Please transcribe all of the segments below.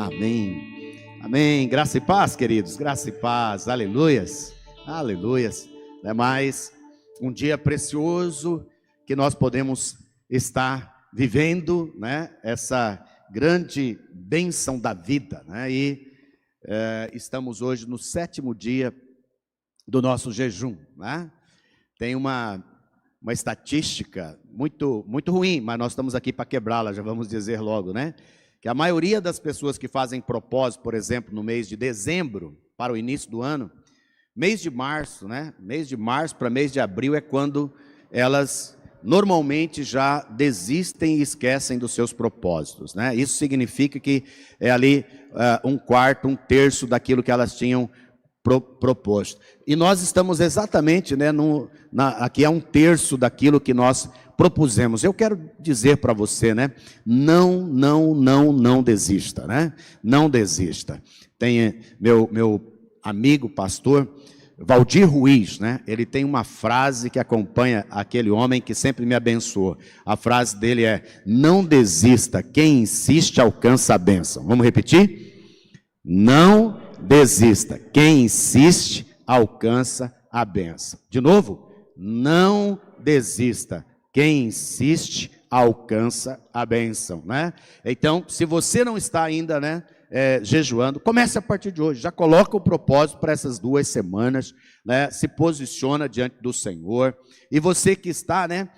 Amém. Amém. Graça e paz, queridos. Graça e paz. Aleluias. Aleluias. É mais um dia precioso que nós podemos estar vivendo, né? Essa grande bênção da vida, né? E estamos hoje no 7º dia do nosso jejum, né? Tem uma estatística muito ruim, mas nós estamos aqui para quebrá-la, já vamos dizer logo, né? Que a maioria das pessoas que fazem propósito, por exemplo, no mês de dezembro, para o início do ano, mês de março, né? Mês de março para mês de abril é quando elas normalmente já desistem e esquecem dos seus propósitos, né? Isso significa que é ali um quarto, um terço daquilo que elas tinham proposto. E nós estamos exatamente, né, aqui é um terço daquilo que nós propusemos. Eu quero dizer para você, né, não desista, né? Não desista. Tem meu amigo pastor Valdir Ruiz, né? Ele tem uma frase que acompanha aquele homem que sempre me abençoou. A frase dele é: não desista, quem insiste alcança a bênção. Vamos repetir? Não desista, quem insiste alcança a bênção. De novo, não desista, quem insiste alcança a bênção, né? Então, se você não está ainda, né, jejuando, comece a partir de hoje, já coloca o propósito para essas 2 semanas, né? Se posiciona diante do Senhor. E você que está, né,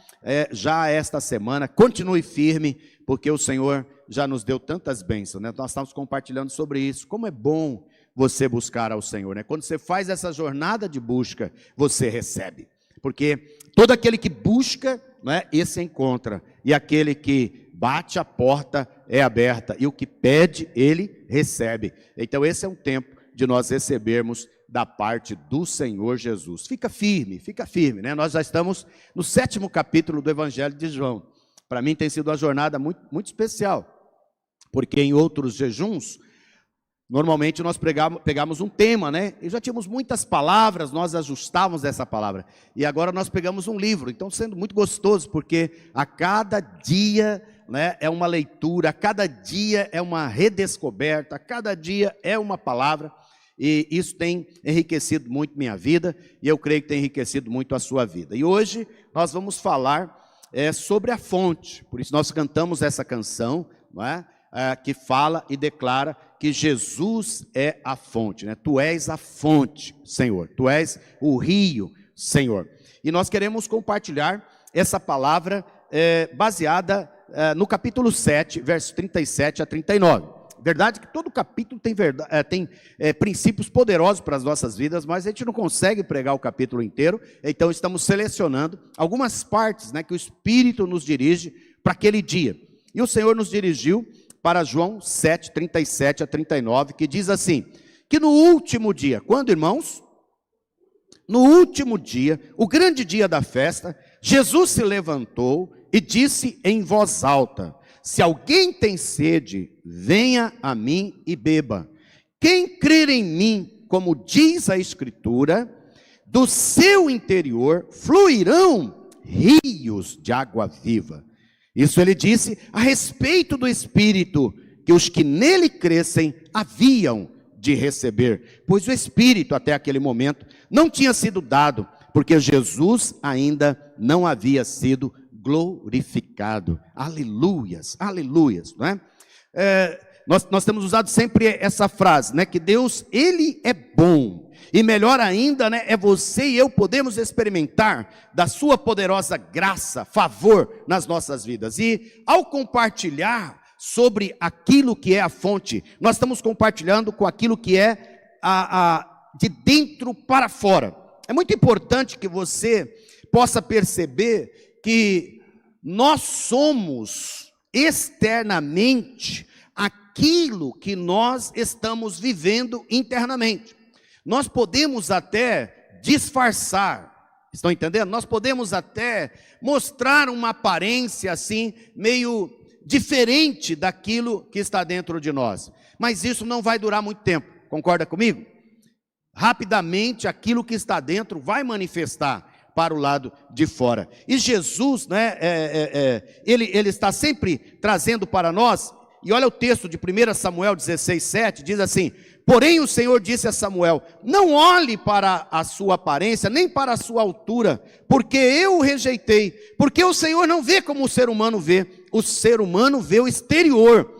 já esta semana, continue firme, porque o Senhor já nos deu tantas bênçãos, né? Nós estamos compartilhando sobre isso. Como é bom você buscar ao Senhor, né? Quando você faz essa jornada de busca, você recebe, porque todo aquele que busca, né, esse encontra, e aquele que bate, a porta é aberta, e o que pede, ele recebe. Então esse é um tempo de nós recebermos da parte do Senhor Jesus. Fica firme, né? Nós já estamos no 7º capítulo do Evangelho de João. Para mim tem sido uma jornada muito especial, porque em outros jejuns, normalmente nós pegamos um tema, né? E já tínhamos muitas palavras, nós ajustávamos essa palavra. E agora nós pegamos um livro, então sendo muito gostoso, porque a cada dia, né, é uma leitura, a cada dia é uma redescoberta, a cada dia é uma palavra. E isso tem enriquecido muito minha vida, e eu creio que tem enriquecido muito a sua vida. E hoje nós vamos falar sobre a fonte, por isso nós cantamos essa canção, não é? Que fala e declara que Jesus é a fonte, né? Tu és a fonte, Senhor, Tu és o rio, Senhor. E nós queremos compartilhar essa palavra baseada no capítulo 7, versos 37 a 39. Verdade que todo capítulo tem princípios poderosos para as nossas vidas, mas a gente não consegue pregar o capítulo inteiro, então estamos selecionando algumas partes, né, que o Espírito nos dirige para aquele dia. E o Senhor nos dirigiu para João 7, 37 a 39, que diz assim, que no último dia, quando, irmãos? No último dia, o grande dia da festa, Jesus se levantou e disse em voz alta: se alguém tem sede, venha a mim e beba. Quem crer em mim, como diz a Escritura, do seu interior fluirão rios de água viva. Isso ele disse a respeito do Espírito, que os que nele crescem haviam de receber, pois o Espírito até aquele momento não tinha sido dado, porque Jesus ainda não havia sido glorificado. Aleluias, aleluias, não é? Nós temos usado sempre essa frase, né? Que Deus, Ele é bom. E melhor ainda, né, é você e eu podemos experimentar da sua poderosa graça, favor nas nossas vidas. E ao compartilhar sobre aquilo que é a fonte, nós estamos compartilhando com aquilo que é de dentro para fora. É muito importante que você possa perceber que nós somos externamente aquilo que nós estamos vivendo internamente. Nós podemos até disfarçar, estão entendendo? Nós podemos até mostrar uma aparência assim, meio diferente daquilo que está dentro de nós. Mas isso não vai durar muito tempo, concorda comigo? Rapidamente aquilo que está dentro vai manifestar para o lado de fora. E Jesus, né, ele está sempre trazendo para nós E olha o texto de 1 Samuel 16:7, diz assim: porém o Senhor disse a Samuel: não olhe para a sua aparência, nem para a sua altura, porque eu o rejeitei. Porque o Senhor não vê como o ser humano vê. O ser humano vê o exterior,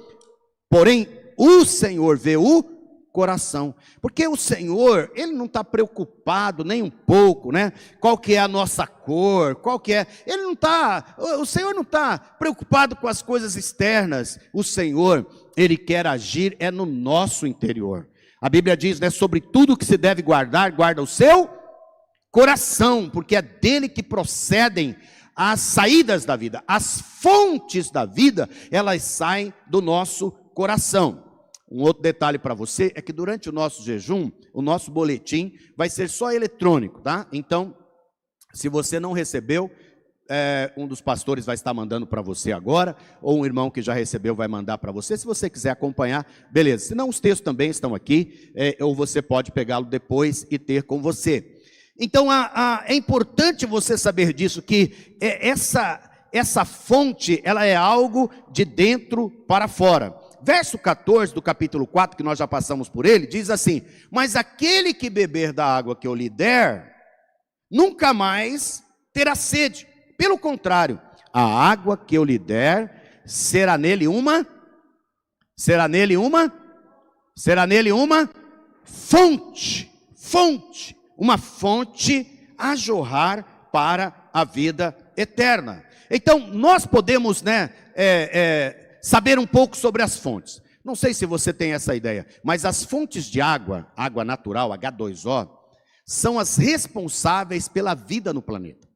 porém o Senhor vê o coração. Porque o Senhor, Ele não está preocupado nem um pouco, né? Qual que é a nossa cor, qual que é... o Senhor não está preocupado com as coisas externas. O Senhor, Ele quer agir é no nosso interior. A Bíblia diz, né? Sobre tudo que se deve guardar, guarda o seu coração, porque é dele que procedem as saídas da vida. As fontes da vida, elas saem do nosso coração. Um outro detalhe para você é que durante o nosso jejum, o nosso boletim vai ser só eletrônico, tá? Então, se você não recebeu, um dos pastores vai estar mandando para você agora, ou um irmão que já recebeu vai mandar para você. Se você quiser acompanhar, beleza. Senão os textos também estão aqui, ou você pode pegá-lo depois e ter com você. Então, é importante você saber disso, que essa fonte, ela é algo de dentro para fora. Verso 14 do capítulo 4, que nós já passamos por ele, diz assim: mas aquele que beber da água que eu lhe der, nunca mais terá sede. Pelo contrário, a água que eu lhe der, será nele uma fonte, uma fonte a jorrar para a vida eterna. Então, nós podemos, saber um pouco sobre as fontes. Não sei se você tem essa ideia, mas as fontes de água, água natural, H2O, são as responsáveis pela vida no planeta.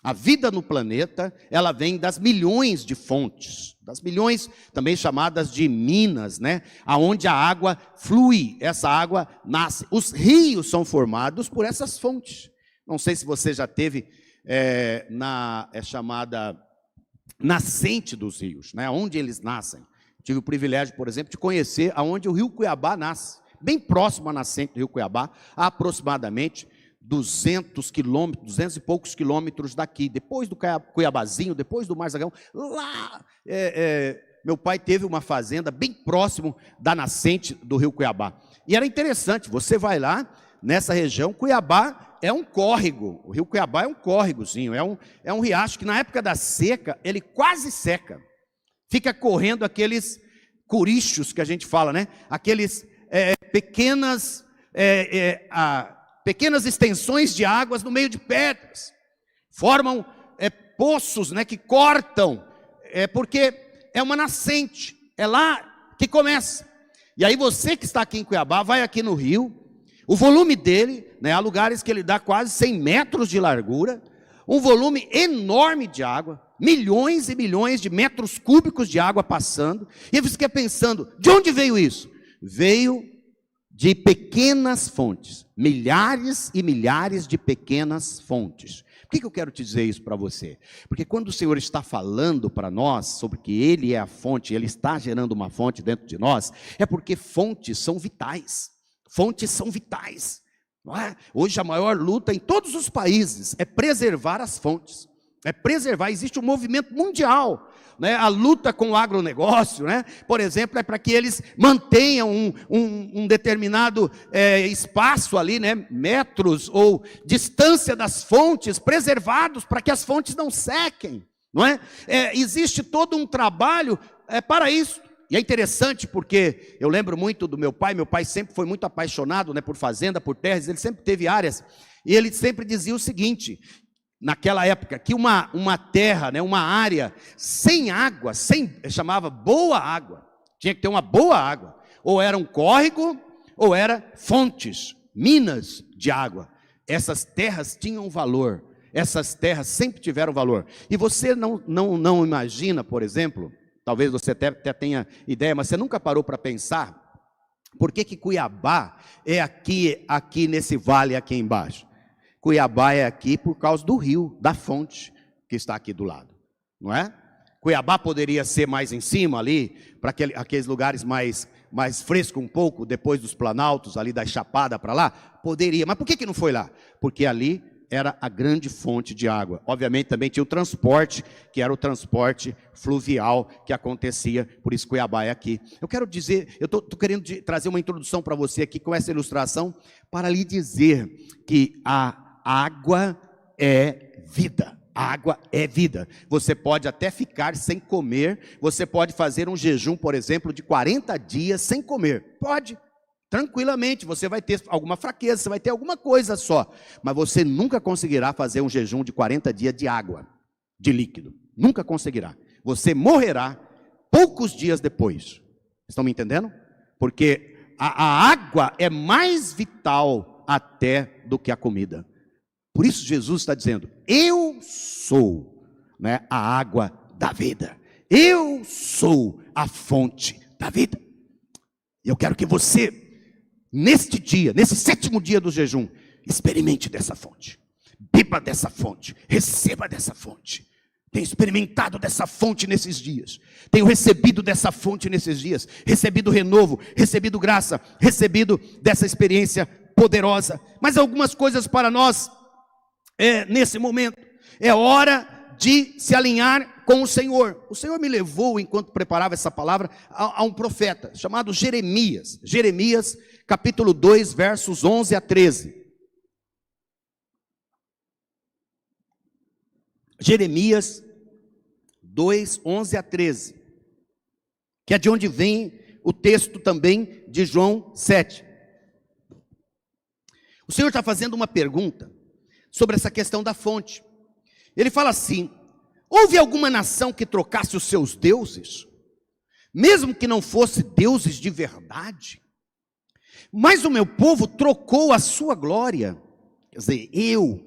A vida no planeta, ela vem das milhões de fontes, das milhões também chamadas de minas, aonde a água flui, essa água nasce. Os rios são formados por essas fontes. Não sei se você já teve chamada nascente dos rios, onde eles nascem. Tive o privilégio, por exemplo, de conhecer aonde o rio Cuiabá nasce, bem próximo à nascente do rio Cuiabá, a aproximadamente 200 e poucos quilômetros daqui, depois do Cuiabazinho, depois do Marzagão, lá, meu pai teve uma fazenda bem próximo da nascente do rio Cuiabá. E era interessante, você vai lá, nessa região, Cuiabá é um córrego, o rio Cuiabá é um córregozinho, é um riacho que na época da seca, ele quase seca. Fica correndo aqueles corichos que a gente fala, aqueles pequenas extensões de águas no meio de pedras. Formam poços que cortam, porque é uma nascente, é lá que começa. E aí você que está aqui em Cuiabá, vai aqui no rio, o volume dele, há lugares que ele dá quase 100 metros de largura, um volume enorme de água, milhões e milhões de metros cúbicos de água passando, e você fica pensando, de onde veio isso? Veio de pequenas fontes, milhares e milhares de pequenas fontes. Por que eu quero te dizer isso para você? Porque quando o Senhor está falando para nós, sobre que Ele é a fonte, Ele está gerando uma fonte dentro de nós, é porque fontes são vitais. Fontes são vitais, não é? Hoje a maior luta em todos os países é preservar as fontes, existe um movimento mundial, a luta com o agronegócio, por exemplo, é para que eles mantenham um determinado espaço ali, metros ou distância das fontes preservados, para que as fontes não sequem, não é? Existe todo um trabalho para isso. E é interessante porque eu lembro muito do meu pai sempre foi muito apaixonado por fazenda, por terras, ele sempre teve áreas, e ele sempre dizia o seguinte, naquela época, que uma terra, uma área sem água, chamava boa água, tinha que ter uma boa água, ou era um córrego, ou era fontes, minas de água. Essas terras tinham valor, essas terras sempre tiveram valor, e você não imagina, por exemplo, talvez você até tenha ideia, mas você nunca parou para pensar, por que Cuiabá é aqui nesse vale aqui embaixo? Cuiabá é aqui por causa do rio, da fonte que está aqui do lado, não é? Cuiabá poderia ser mais em cima ali, para aqueles lugares mais frescos um pouco, depois dos planaltos, ali da Chapada para lá, poderia, mas por que não foi lá? Porque ali era a grande fonte de água. Obviamente também tinha o transporte, que era o transporte fluvial que acontecia, por isso Cuiabá é aqui. Eu quero dizer, eu estou querendo trazer uma introdução para você aqui com essa ilustração, para lhe dizer que a água é vida. A água é vida. Você pode até ficar sem comer, você pode fazer um jejum, por exemplo, de 40 dias sem comer. Pode, tranquilamente, você vai ter alguma fraqueza, você vai ter alguma coisa só. Mas você nunca conseguirá fazer um jejum de 40 dias de água, de líquido. Nunca conseguirá. Você morrerá poucos dias depois. Estão me entendendo? Porque a água é mais vital até do que a comida. Por isso Jesus está dizendo, eu sou, né, a água da vida. Eu sou a fonte da vida. E eu quero que você, neste dia, nesse 7º dia do jejum, experimente dessa fonte. Beba dessa fonte, receba dessa fonte. Tenho experimentado dessa fonte nesses dias. Tenho recebido dessa fonte nesses dias. Recebido renovo, recebido graça, recebido dessa experiência poderosa. Mas algumas coisas para nós, nesse momento, é hora de se alinhar com o Senhor. O Senhor me levou, enquanto preparava essa palavra, a um profeta chamado Jeremias. Jeremias, capítulo 2, versos 11 a 13. Jeremias 2, 11 a 13. Que é de onde vem o texto também de João 7. O Senhor está fazendo uma pergunta sobre essa questão da fonte. Ele fala assim: houve alguma nação que trocasse os seus deuses, mesmo que não fosse deuses de verdade? Mas o meu povo trocou a sua glória, quer dizer,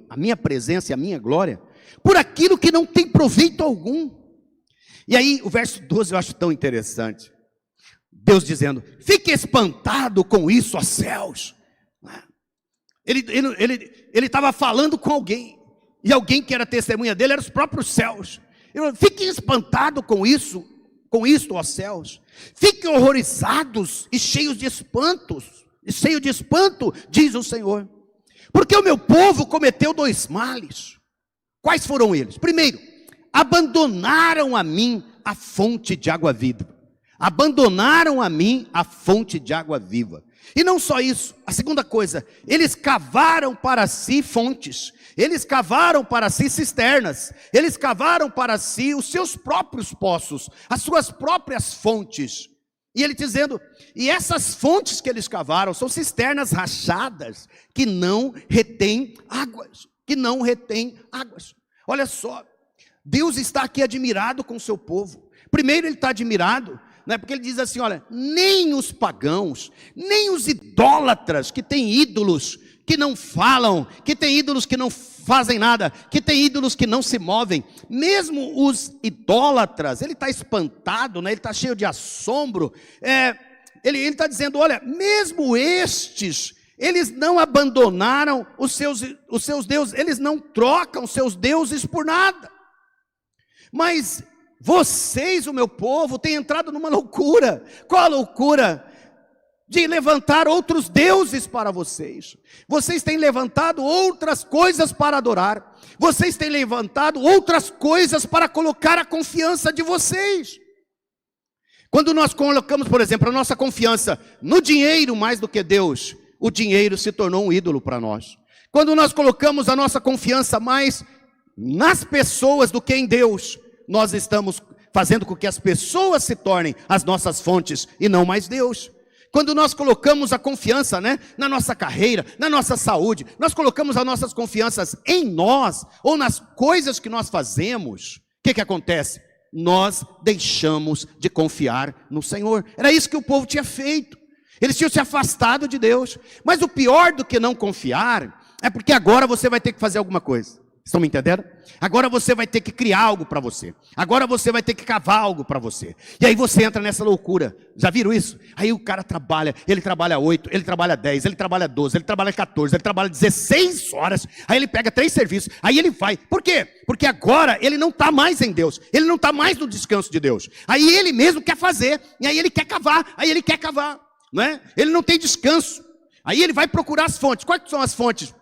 a minha presença e a minha glória, por aquilo que não tem proveito algum. E aí o verso 12 eu acho tão interessante. Deus dizendo, fique espantado com isso, ó céus. Ele estava falando com alguém, e alguém que era testemunha dele era os próprios céus. Ele falou, fiquem espantados com isto, ó céus. Fiquem horrorizados e cheios de espanto, diz o Senhor. Porque o meu povo cometeu 2 males. Quais foram eles? Primeiro, abandonaram a mim a fonte de água viva. Abandonaram a mim a fonte de água viva. E não só isso, a segunda coisa, eles cavaram para si fontes, eles cavaram para si cisternas, eles cavaram para si os seus próprios poços, as suas próprias fontes. E ele dizendo, e essas fontes que eles cavaram são cisternas rachadas, que não retêm águas, Olha só, Deus está aqui admirado com o seu povo. Primeiro ele está admirado, né, porque ele diz assim, olha, nem os pagãos, nem os idólatras, que têm ídolos que não falam, que têm ídolos que não fazem nada, que têm ídolos que não se movem, mesmo os idólatras, ele está espantado, né, ele está cheio de assombro, ele está dizendo, olha, mesmo estes, eles não abandonaram os seus deuses, eles não trocam seus deuses por nada, mas vocês, o meu povo, têm entrado numa loucura. Qual a loucura? De levantar outros deuses para vocês. Vocês têm levantado outras coisas para adorar. Vocês têm levantado outras coisas para colocar a confiança de vocês. Quando nós colocamos, por exemplo, a nossa confiança no dinheiro mais do que Deus, o dinheiro se tornou um ídolo para nós. Quando nós colocamos a nossa confiança mais nas pessoas do que em Deus, nós estamos fazendo com que as pessoas se tornem as nossas fontes e não mais Deus. Quando nós colocamos a confiança, né, na nossa carreira, na nossa saúde, nós colocamos as nossas confianças em nós ou nas coisas que nós fazemos, o que acontece? Nós deixamos de confiar no Senhor. Era isso que o povo tinha feito. Eles tinham se afastado de Deus. Mas o pior do que não confiar é porque agora você vai ter que fazer alguma coisa. Estão me entendendo? Agora você vai ter que criar algo para você. Agora você vai ter que cavar algo para você. E aí você entra nessa loucura. Já viram isso? Aí o cara trabalha, ele trabalha 8, ele trabalha 10, ele trabalha 12, ele trabalha 14, ele trabalha 16 horas. Aí ele pega 3 serviços, aí ele vai. Por quê? Porque agora ele não está mais em Deus. Ele não está mais no descanso de Deus. Aí ele mesmo quer fazer, e aí ele quer cavar, não é? Ele não tem descanso. Aí ele vai procurar as fontes. Quais são as fontes?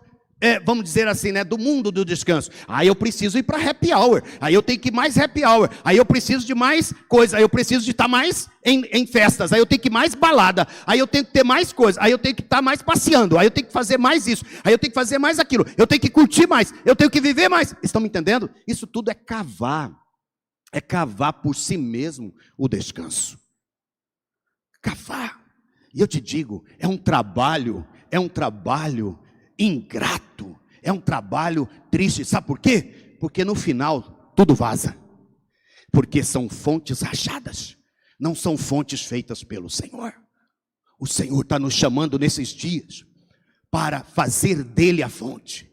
vamos dizer assim, né, do mundo do descanso. Aí eu preciso ir para happy hour, aí eu tenho que ir mais happy hour, aí eu preciso de mais coisa, aí eu preciso de estar mais em festas, aí eu tenho que ir mais balada, aí eu tenho que ter mais coisa, aí eu tenho que estar mais passeando, aí eu tenho que fazer mais isso, aí eu tenho que fazer mais aquilo, eu tenho que curtir mais, eu tenho que viver mais. Estão me entendendo? Isso tudo é cavar por si mesmo o descanso. Cavar. E eu te digo, é um trabalho ingrato, é um trabalho triste. Sabe por quê? Porque no final tudo vaza. Porque são fontes rachadas, não são fontes feitas pelo Senhor. O Senhor está nos chamando nesses dias para fazer dele a fonte.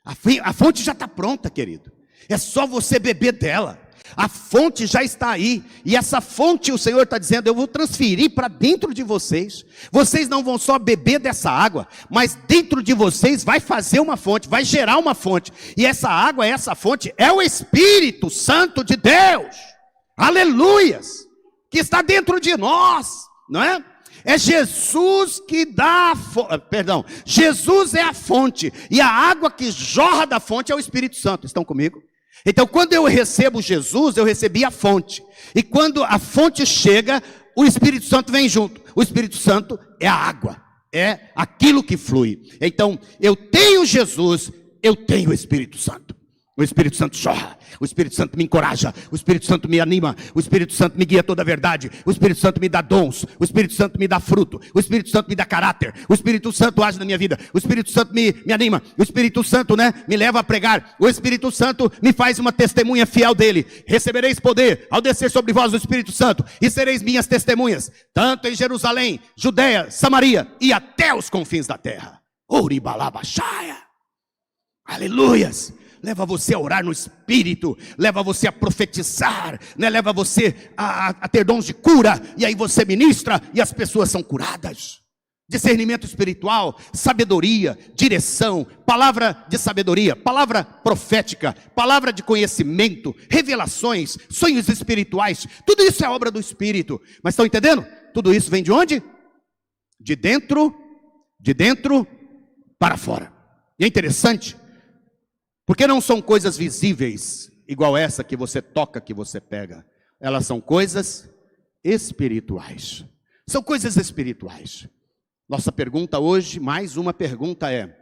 A fonte já está pronta, querido. É só você beber dela. A fonte já está aí, e essa fonte o Senhor está dizendo, eu vou transferir para dentro de vocês. Vocês não vão só beber dessa água, mas dentro de vocês vai fazer uma fonte, vai gerar uma fonte. E essa água, essa fonte é o Espírito Santo de Deus, aleluias, que está dentro de nós, não é? É Jesus que dá Jesus é a fonte, e a água que jorra da fonte é o Espírito Santo. Estão comigo? Então, quando eu recebo Jesus, eu recebi a fonte. E quando a fonte chega, o Espírito Santo vem junto. O Espírito Santo é a água, é aquilo que flui. Então, eu tenho Jesus, eu tenho o Espírito Santo. O Espírito Santo jorra, o Espírito Santo me encoraja, o Espírito Santo me anima, o Espírito Santo me guia toda a verdade, o Espírito Santo me dá dons, o Espírito Santo me dá fruto, o Espírito Santo me dá caráter, o Espírito Santo age na minha vida, o Espírito Santo me anima, o Espírito Santo, me leva a pregar, o Espírito Santo me faz uma testemunha fiel dele. Recebereis poder ao descer sobre vós o Espírito Santo, e sereis minhas testemunhas, tanto em Jerusalém, Judeia, Samaria e até os confins da terra. Ouribalabachaya, aleluias. Leva você a orar no Espírito, leva você a profetizar, leva você a ter dons de cura, e aí você ministra e as pessoas são curadas. Discernimento espiritual, sabedoria, direção, palavra de sabedoria, palavra profética, palavra de conhecimento, revelações, sonhos espirituais, tudo isso é obra do Espírito. Mas estão entendendo? Tudo isso vem de onde? De dentro para fora. E é interessante, porque não são coisas visíveis, igual essa que você toca, que você pega. Elas são coisas espirituais. São coisas espirituais. Nossa pergunta hoje, mais uma pergunta é: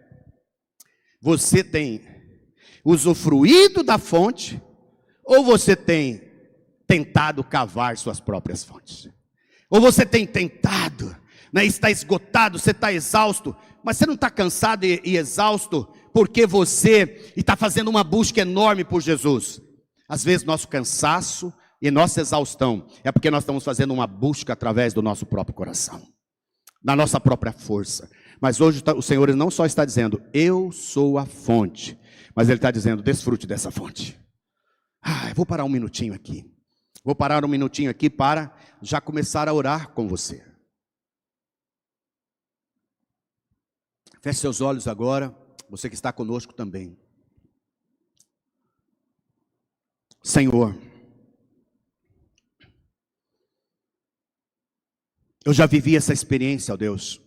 você tem usufruído da fonte, ou você tem tentado cavar suas próprias fontes? Ou você tem tentado, está esgotado, você está exausto, mas você não está cansado e exausto, porque você está fazendo uma busca enorme por Jesus. Às vezes nosso cansaço e nossa exaustão é porque nós estamos fazendo uma busca através do nosso próprio coração, da nossa própria força. Mas hoje o Senhor não só está dizendo, eu sou a fonte, mas Ele está dizendo, desfrute dessa fonte. Eu vou parar um minutinho aqui. Vou parar um minutinho aqui para já começar a orar com você. Feche seus olhos agora. Você que está conosco também. Senhor, eu já vivi essa experiência, ó Deus,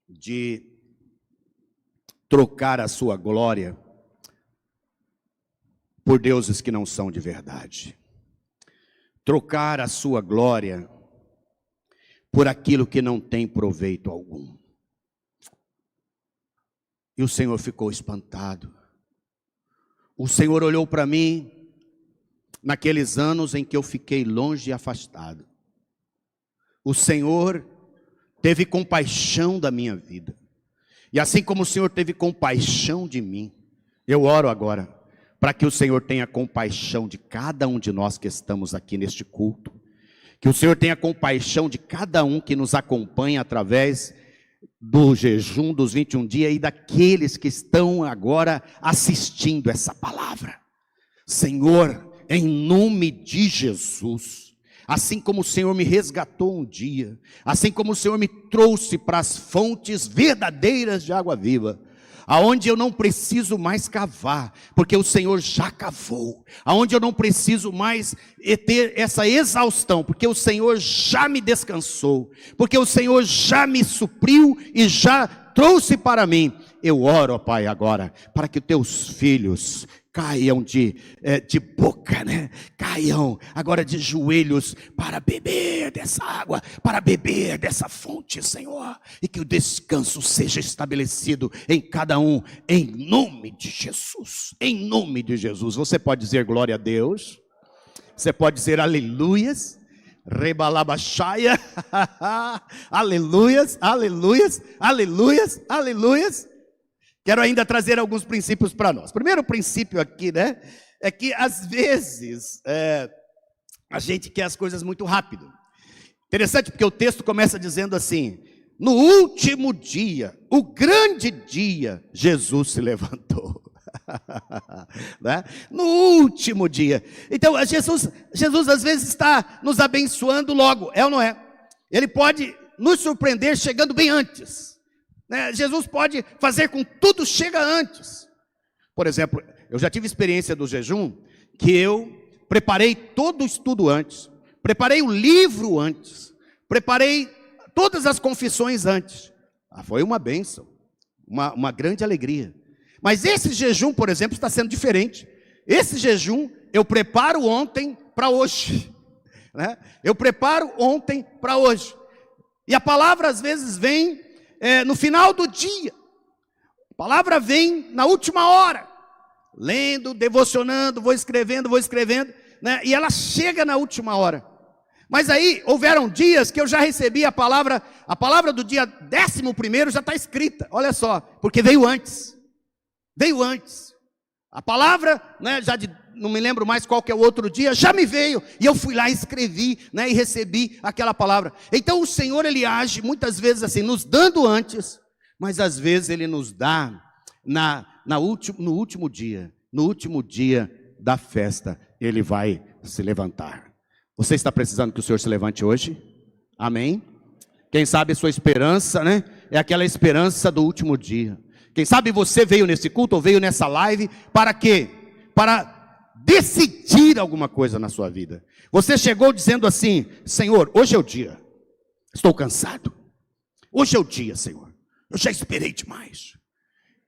de trocar a sua glória por deuses que não são de verdade. Trocar a sua glória por aquilo que não tem proveito algum. E o Senhor ficou espantado. O Senhor olhou para mim naqueles anos em que eu fiquei longe e afastado. O Senhor teve compaixão da minha vida. E assim como o Senhor teve compaixão de mim, eu oro agora para que o Senhor tenha compaixão de cada um de nós que estamos aqui neste culto. Que o Senhor tenha compaixão de cada um que nos acompanha através do jejum dos 21 dias e daqueles que estão agora assistindo essa palavra. Senhor, em nome de Jesus, assim como o Senhor me resgatou um dia, assim como o Senhor me trouxe para as fontes verdadeiras de água viva, aonde eu não preciso mais cavar, porque o Senhor já cavou, aonde eu não preciso mais ter essa exaustão, porque o Senhor já me descansou, porque o Senhor já me supriu e já trouxe para mim. Eu oro, ó Pai, agora, para que os teus filhos caiam de boca, né? Caiam agora de joelhos para beber dessa água, para beber dessa fonte, Senhor. E que o descanso seja estabelecido em cada um, em nome de Jesus. Em nome de Jesus. Você pode dizer glória a Deus. Você pode dizer aleluias. Rebalabaxaia. Aleluias, aleluias, aleluias, aleluias. Quero ainda trazer alguns princípios para nós. Primeiro princípio aqui, né, é que às vezes a gente quer as coisas muito rápido. Interessante porque o texto começa dizendo assim: no último dia, o grande dia, Jesus se levantou. Né? No último dia. Então Jesus às vezes está nos abençoando logo, é ou não é? Ele pode nos surpreender chegando bem antes. Jesus pode fazer com que tudo chega antes. Por exemplo, eu já tive experiência do jejum, que eu preparei todo o estudo antes, preparei o livro antes, preparei todas as confissões antes. Foi uma bênção, uma grande alegria. Mas esse jejum, por exemplo, está sendo diferente. Esse jejum eu preparo ontem para hoje, né? Eu preparo ontem para hoje. E a palavra às vezes vem no final do dia, a palavra vem na última hora, lendo, devocionando, vou escrevendo, né? E ela chega na última hora. Mas aí houveram dias que eu já recebi a palavra do dia 11º já está escrita, olha só, porque veio antes, a palavra, né, não me lembro mais qual que é o outro dia, já me veio, e eu fui lá e escrevi, né, e recebi aquela palavra. Então o Senhor, Ele age muitas vezes assim, nos dando antes, mas às vezes Ele nos dá no último dia da festa, Ele vai se levantar. Você está precisando que o Senhor se levante hoje? Amém? Quem sabe sua esperança, né, é aquela esperança do último dia. Quem sabe você veio nesse culto, ou veio nessa live, para quê? Para decidir alguma coisa na sua vida. Você chegou dizendo assim: Senhor, hoje é o dia, estou cansado. Hoje é o dia, Senhor, eu já esperei demais.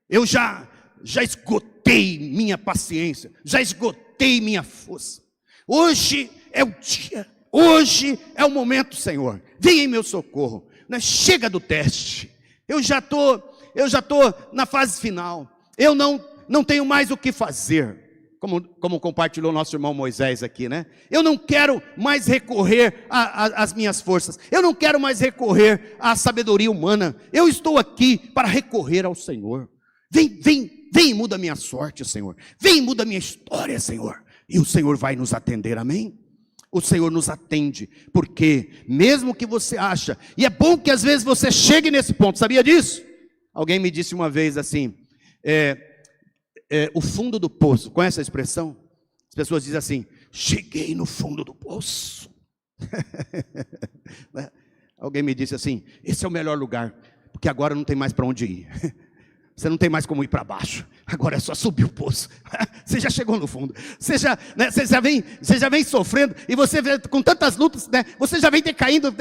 Eu já esgotei minha paciência, já esgotei minha força. Hoje é o dia, hoje é o momento, Senhor. Vem em meu socorro, né? Chega do teste. Eu já estou na fase final. Eu não tenho mais o que fazer. Como compartilhou nosso irmão Moisés aqui, né? Eu não quero mais recorrer às minhas forças. Eu não quero mais recorrer à sabedoria humana. Eu estou aqui para recorrer ao Senhor. Vem e muda a minha sorte, Senhor. Vem e muda a minha história, Senhor. E o Senhor vai nos atender, amém? O Senhor nos atende, porque mesmo que você acha, e é bom que às vezes você chegue nesse ponto, sabia disso? Alguém me disse uma vez assim, o fundo do poço, conhece a expressão? As pessoas dizem assim: cheguei no fundo do poço. Alguém me disse assim: esse é o melhor lugar, porque agora não tem mais para onde ir. Você não tem mais como ir para baixo, agora é só subir o poço. Você já chegou no fundo, você já vem sofrendo, e você vê com tantas lutas, né? Você já vem decaindo,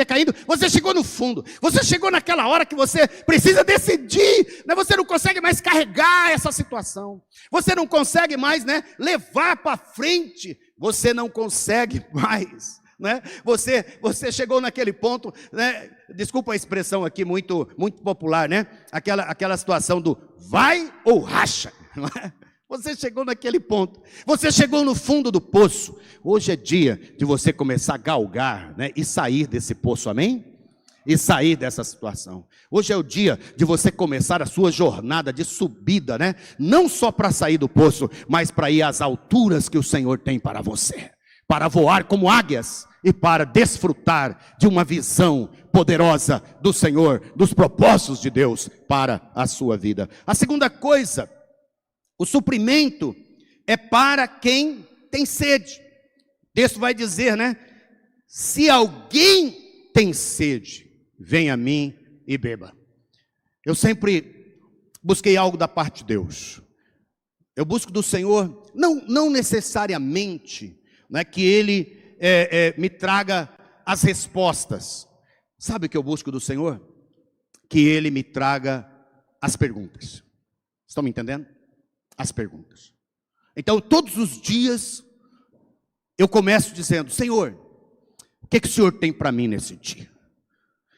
você chegou no fundo, você chegou naquela hora que você precisa decidir, né? Você não consegue mais carregar essa situação, você não consegue mais, né, levar para frente, você não consegue mais, né? Você chegou naquele ponto, né? Desculpa a expressão aqui muito popular, né? Aquela situação do vai ou racha, não é? Você chegou naquele ponto, você chegou no fundo do poço. Hoje é dia de você começar a galgar, né? E sair desse poço, amém? E sair dessa situação. Hoje é o dia de você começar a sua jornada de subida, né? Não só para sair do poço, mas para ir às alturas que o Senhor tem para você, para voar como águias e para desfrutar de uma visão poderosa do Senhor, dos propósitos de Deus para a sua vida. A segunda coisa, o suprimento é para quem tem sede. O texto vai dizer, né? Se alguém tem sede, venha a mim e beba. Eu sempre busquei algo da parte de Deus. Eu busco do Senhor, não necessariamente, né, que Ele me traga as respostas. Sabe o que eu busco do Senhor? Que Ele me traga as perguntas. Estão me entendendo? As perguntas. Então, todos os dias, eu começo dizendo: Senhor, o que o Senhor tem para mim nesse dia?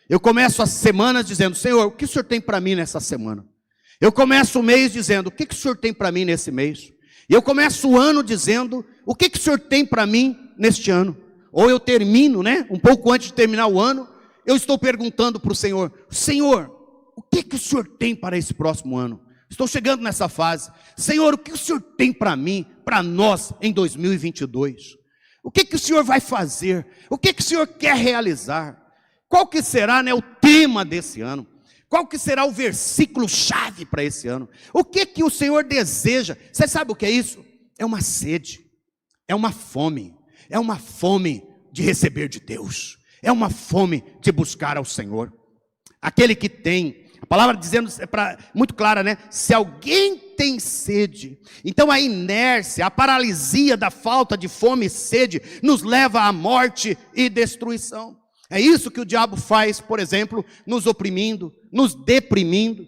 Eu começo as semanas dizendo: Senhor, o que o Senhor tem para mim nessa semana? Eu começo o mês dizendo: o que o Senhor tem para mim nesse mês? E eu começo o ano dizendo: o que o Senhor tem para mim neste ano? Ou eu termino, né? Um pouco antes de terminar o ano, eu estou perguntando para o Senhor: Senhor, o que o Senhor tem para esse próximo ano? Estou chegando nessa fase. Senhor, o que o Senhor tem para mim, para nós, em 2022? O que o Senhor vai fazer? O que o Senhor quer realizar? Qual que será, né, o tema desse ano? Qual que será o versículo-chave para esse ano? O que o Senhor deseja? Você sabe o que é isso? É uma sede, é uma fome de receber de Deus, é uma fome de buscar ao Senhor. Aquele que tem, a palavra dizendo, muito clara, né? Se alguém tem sede, então a inércia, a paralisia da falta de fome e sede, nos leva à morte e destruição. É isso que o diabo faz, por exemplo, nos oprimindo, nos deprimindo.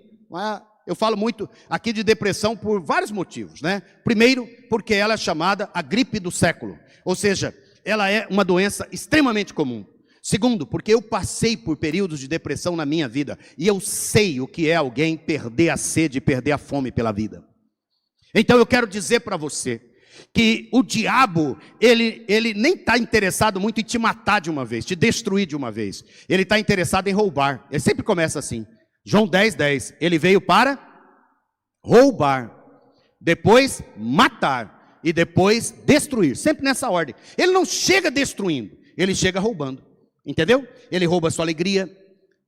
Eu falo muito aqui de depressão por vários motivos, né? Primeiro, porque ela é chamada a gripe do século, ou seja, ela é uma doença extremamente comum. Segundo, porque eu passei por períodos de depressão na minha vida, e eu sei o que é alguém perder a sede e perder a fome pela vida. Então eu quero dizer para você, que o diabo, ele nem está interessado muito em te matar de uma vez, te destruir de uma vez. Ele está interessado em roubar. Ele sempre começa assim. João 10:10. Ele veio para roubar, depois matar e depois destruir. Sempre nessa ordem. Ele não chega destruindo, ele chega roubando. Entendeu? Ele rouba a sua alegria,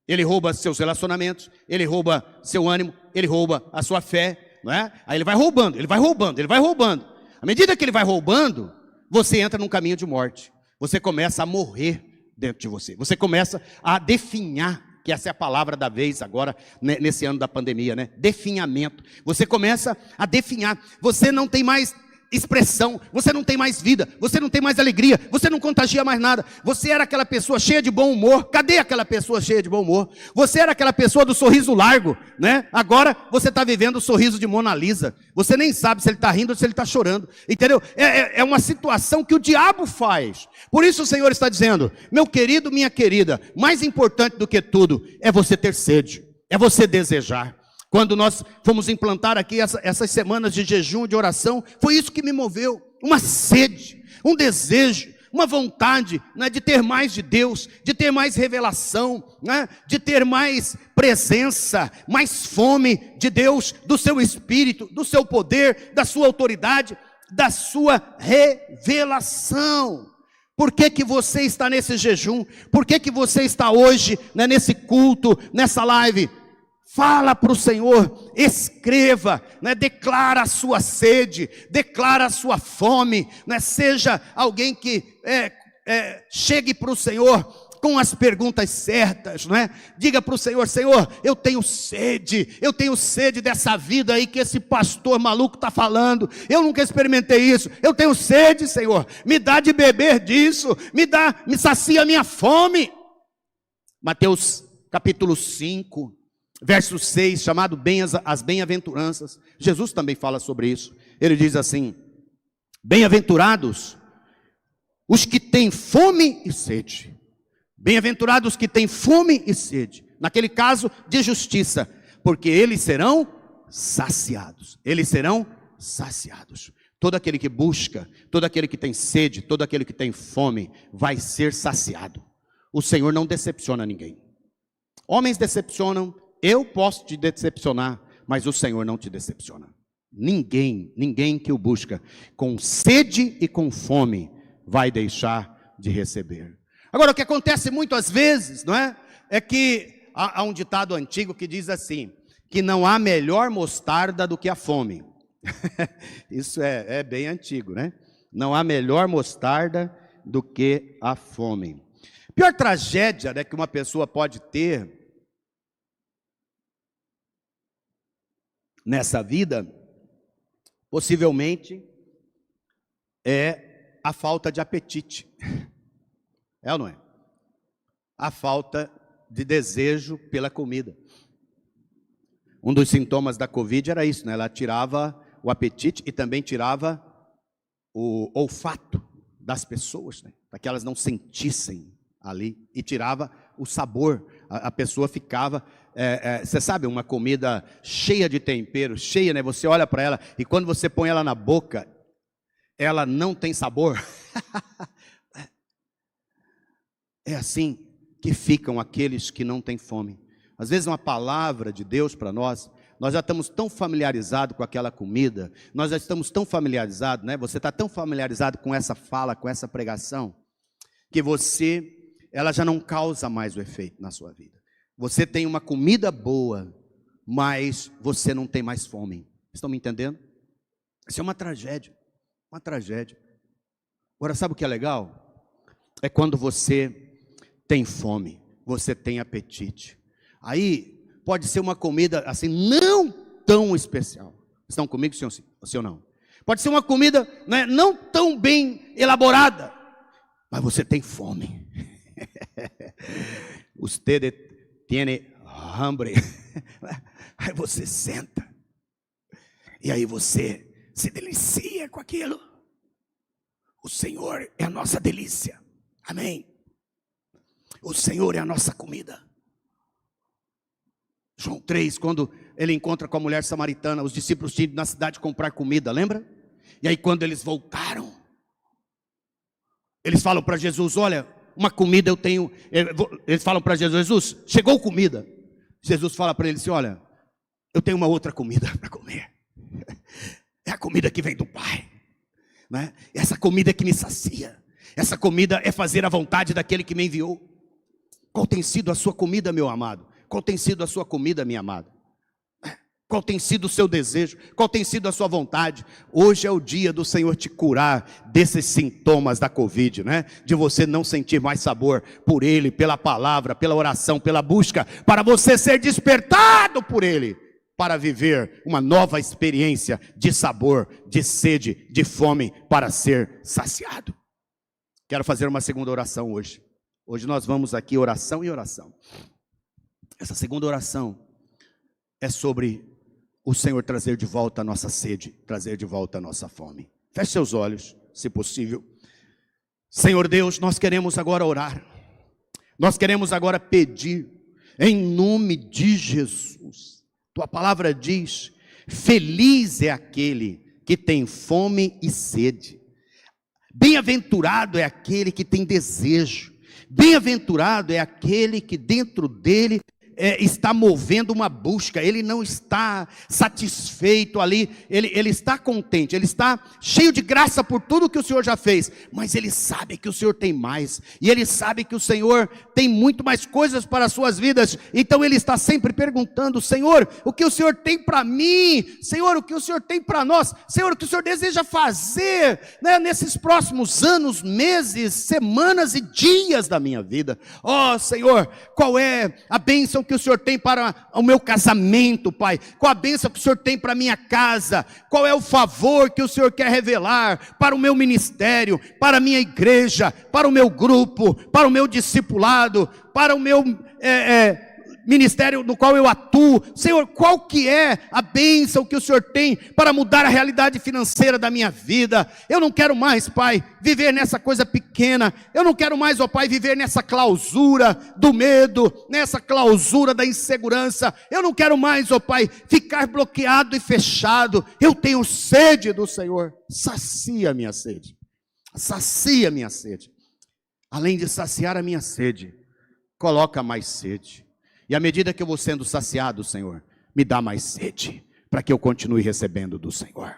ele rouba seus relacionamentos, ele rouba seu ânimo, ele rouba a sua fé, não é? Aí ele vai roubando, ele vai roubando, ele vai roubando. À medida que ele vai roubando, você entra num caminho de morte. Você começa a morrer dentro de você. Você começa a definhar, que essa é a palavra da vez agora, né, nesse ano da pandemia, né? Definhamento. Você começa a definhar. Você não tem mais expressão, você não tem mais vida, você não tem mais alegria, você não contagia mais nada. Você era aquela pessoa cheia de bom humor. Cadê aquela pessoa cheia de bom humor? Você era aquela pessoa do sorriso largo, né? Agora você está vivendo o sorriso de Mona Lisa. Você nem sabe se ele está rindo ou se ele está chorando, entendeu? É uma situação que o diabo faz. Por isso o Senhor está dizendo: meu querido, minha querida, mais importante do que tudo é você ter sede, é você desejar. Quando nós fomos implantar aqui essas semanas de jejum, de oração, foi isso que me moveu. Uma sede, um desejo, uma vontade, né, de ter mais de Deus, de ter mais revelação, né, de ter mais presença, mais fome de Deus, do seu Espírito, do seu poder, da sua autoridade, da sua revelação. Por que você está nesse jejum? Por que você está hoje, né, nesse culto, nessa live? Fala para o Senhor, escreva, né, declara a sua sede, declara a sua fome, né, seja alguém que chegue para o Senhor com as perguntas certas, não é? Diga para o Senhor: Senhor, eu tenho sede dessa vida aí que esse pastor maluco está falando, eu nunca experimentei isso, eu tenho sede, Senhor, me dá de beber disso, me sacia a minha fome. Mateus capítulo 5, verso 6, chamado as bem-aventuranças. Jesus também fala sobre isso. Ele diz assim: bem-aventurados os que têm fome e sede. Bem-aventurados os que têm fome e sede, naquele caso de justiça, porque eles serão saciados. Eles serão saciados. Todo aquele que busca, todo aquele que tem sede, todo aquele que tem fome, vai ser saciado. O Senhor não decepciona ninguém. Homens decepcionam, eu posso te decepcionar, mas o Senhor não te decepciona. Ninguém que o busca com sede e com fome vai deixar de receber. Agora, o que acontece muitas vezes, não é? É que há um ditado antigo que diz assim, que não há melhor mostarda do que a fome. Isso é bem antigo, né? Não há melhor mostarda do que a fome. A pior tragédia, né, que uma pessoa pode ter nessa vida, possivelmente, é a falta de apetite. É ou não é? A falta de desejo pela comida. Um dos sintomas da Covid era isso, né? Ela tirava o apetite e também tirava o olfato das pessoas, né? Para que elas não sentissem ali, e tirava o sabor. A pessoa ficava, você sabe, uma comida cheia de tempero, cheia, né? Você olha para ela e quando você põe ela na boca, ela não tem sabor. É assim que ficam aqueles que não têm fome. Às vezes uma palavra de Deus para nós já estamos tão familiarizados com aquela comida, nós já estamos tão familiarizados, né? Você está tão familiarizado com essa fala, com essa pregação, que ela já não causa mais o efeito na sua vida. Você tem uma comida boa, mas você não tem mais fome. Estão me entendendo? Isso é uma tragédia, uma tragédia. Agora, sabe o que é legal? É quando você tem fome, você tem apetite. Aí pode ser uma comida assim não tão especial. Estão comigo, sim ou não? Pode ser uma comida, né, não tão bem elaborada, mas você tem fome. Usted tiene hambre. Aí você senta e aí você se delicia com aquilo. O Senhor é a nossa delícia. Amém. O Senhor é a nossa comida. João 3, quando ele encontra com a mulher samaritana, os discípulos tinham ido na cidade comprar comida, lembra? E aí quando eles voltaram, eles falam para Jesus, olha, uma comida eu tenho. Eles falam para Jesus, Jesus, chegou comida. Jesus fala para eles assim, olha, eu tenho uma outra comida para comer. É a comida que vem do Pai, né? Essa comida que me sacia. Essa comida é fazer a vontade daquele que me enviou. Qual tem sido a sua comida, meu amado? Qual tem sido a sua comida, minha amada? Qual tem sido o seu desejo? Qual tem sido a sua vontade? Hoje é o dia do Senhor te curar desses sintomas da Covid, né? De você não sentir mais sabor por Ele, pela palavra, pela oração, pela busca, para você ser despertado por Ele, para viver uma nova experiência de sabor, de sede, de fome, para ser saciado. Quero fazer uma segunda oração hoje. Hoje nós vamos aqui oração e oração. Essa segunda oração é sobre o Senhor trazer de volta a nossa sede, trazer de volta a nossa fome. Feche seus olhos, se possível. Senhor Deus, nós queremos agora orar. Nós queremos agora pedir, em nome de Jesus. Tua palavra diz, feliz é aquele que tem fome e sede. Bem-aventurado é aquele que tem desejo. Bem-aventurado é aquele que dentro dele está movendo uma busca. Ele não está satisfeito ali, ele está contente, ele está cheio de graça por tudo que o Senhor já fez, mas ele sabe que o Senhor tem mais, e ele sabe que o Senhor tem muito mais coisas para as suas vidas, então ele está sempre perguntando, Senhor, o que o Senhor tem para mim? Senhor, o que o Senhor tem para nós? Senhor, o que o Senhor deseja fazer, né, nesses próximos anos, meses, semanas e dias da minha vida? Ó Senhor, qual é a bênção que o Senhor tem para o meu casamento, Pai? Qual a bênção que o Senhor tem para a minha casa? Qual é o favor que o Senhor quer revelar para o meu ministério, para a minha igreja, para o meu grupo, para o meu discipulado, para o meu ministério no qual eu atuo? Senhor, qual que é a bênção que o Senhor tem para mudar a realidade financeira da minha vida? Eu não quero mais, Pai, viver nessa coisa pequena. Eu não quero mais, ó Pai, viver nessa clausura do medo, nessa clausura da insegurança. Eu não quero mais, ó Pai, ficar bloqueado e fechado. Eu tenho sede do Senhor. Sacia a minha sede. Sacia a minha sede. Além de saciar a minha sede, coloca mais sede. E à medida que eu vou sendo saciado, Senhor, me dá mais sede, para que eu continue recebendo do Senhor.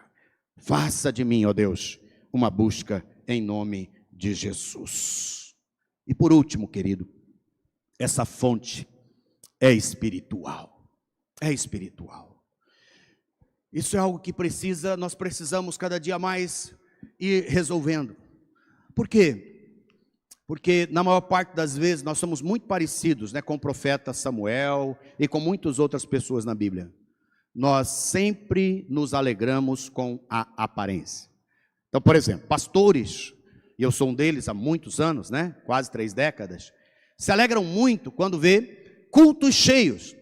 Faça de mim, ó Deus, uma busca em nome de Jesus. E por último, querido, essa fonte é espiritual. É espiritual. Isso é algo que nós precisamos cada dia mais ir resolvendo. Por quê? Porque na maior parte das vezes nós somos muito parecidos, né, com o profeta Samuel e com muitas outras pessoas na Bíblia. nós sempre nos alegramos com a aparência. Então, por exemplo, pastores, e eu sou um deles há muitos anos, né? Quase 3 décadas, se alegram muito quando vê cultos cheios.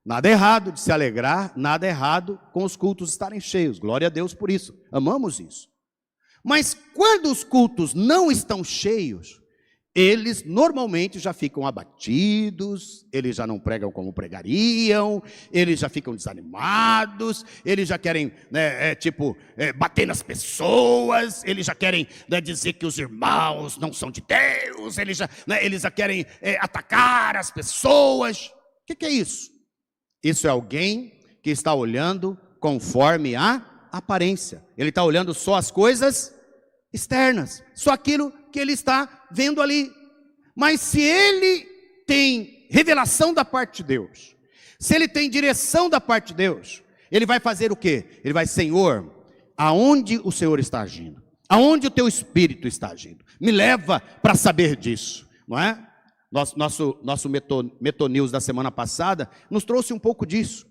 Nada errado de se alegrar, nada errado com os cultos estarem cheios. Glória a Deus por isso, amamos isso. Mas quando os cultos não estão cheios, eles normalmente já ficam abatidos, eles já não pregam como pregariam, eles já ficam desanimados, eles já querem, bater nas pessoas, eles já querem, dizer que os irmãos não são de Deus, eles já querem atacar as pessoas. O que é isso? Isso é alguém que está olhando conforme a aparência. Ele está olhando só as coisas externas, só aquilo que ele está vendo ali. Mas se ele tem revelação da parte de Deus, se ele tem direção da parte de Deus, ele vai fazer o quê? Ele vai, Senhor, aonde o Senhor está agindo? Aonde o teu Espírito está agindo? Me leva para saber disso, não é? Nosso Metonews da semana passada nos trouxe um pouco disso.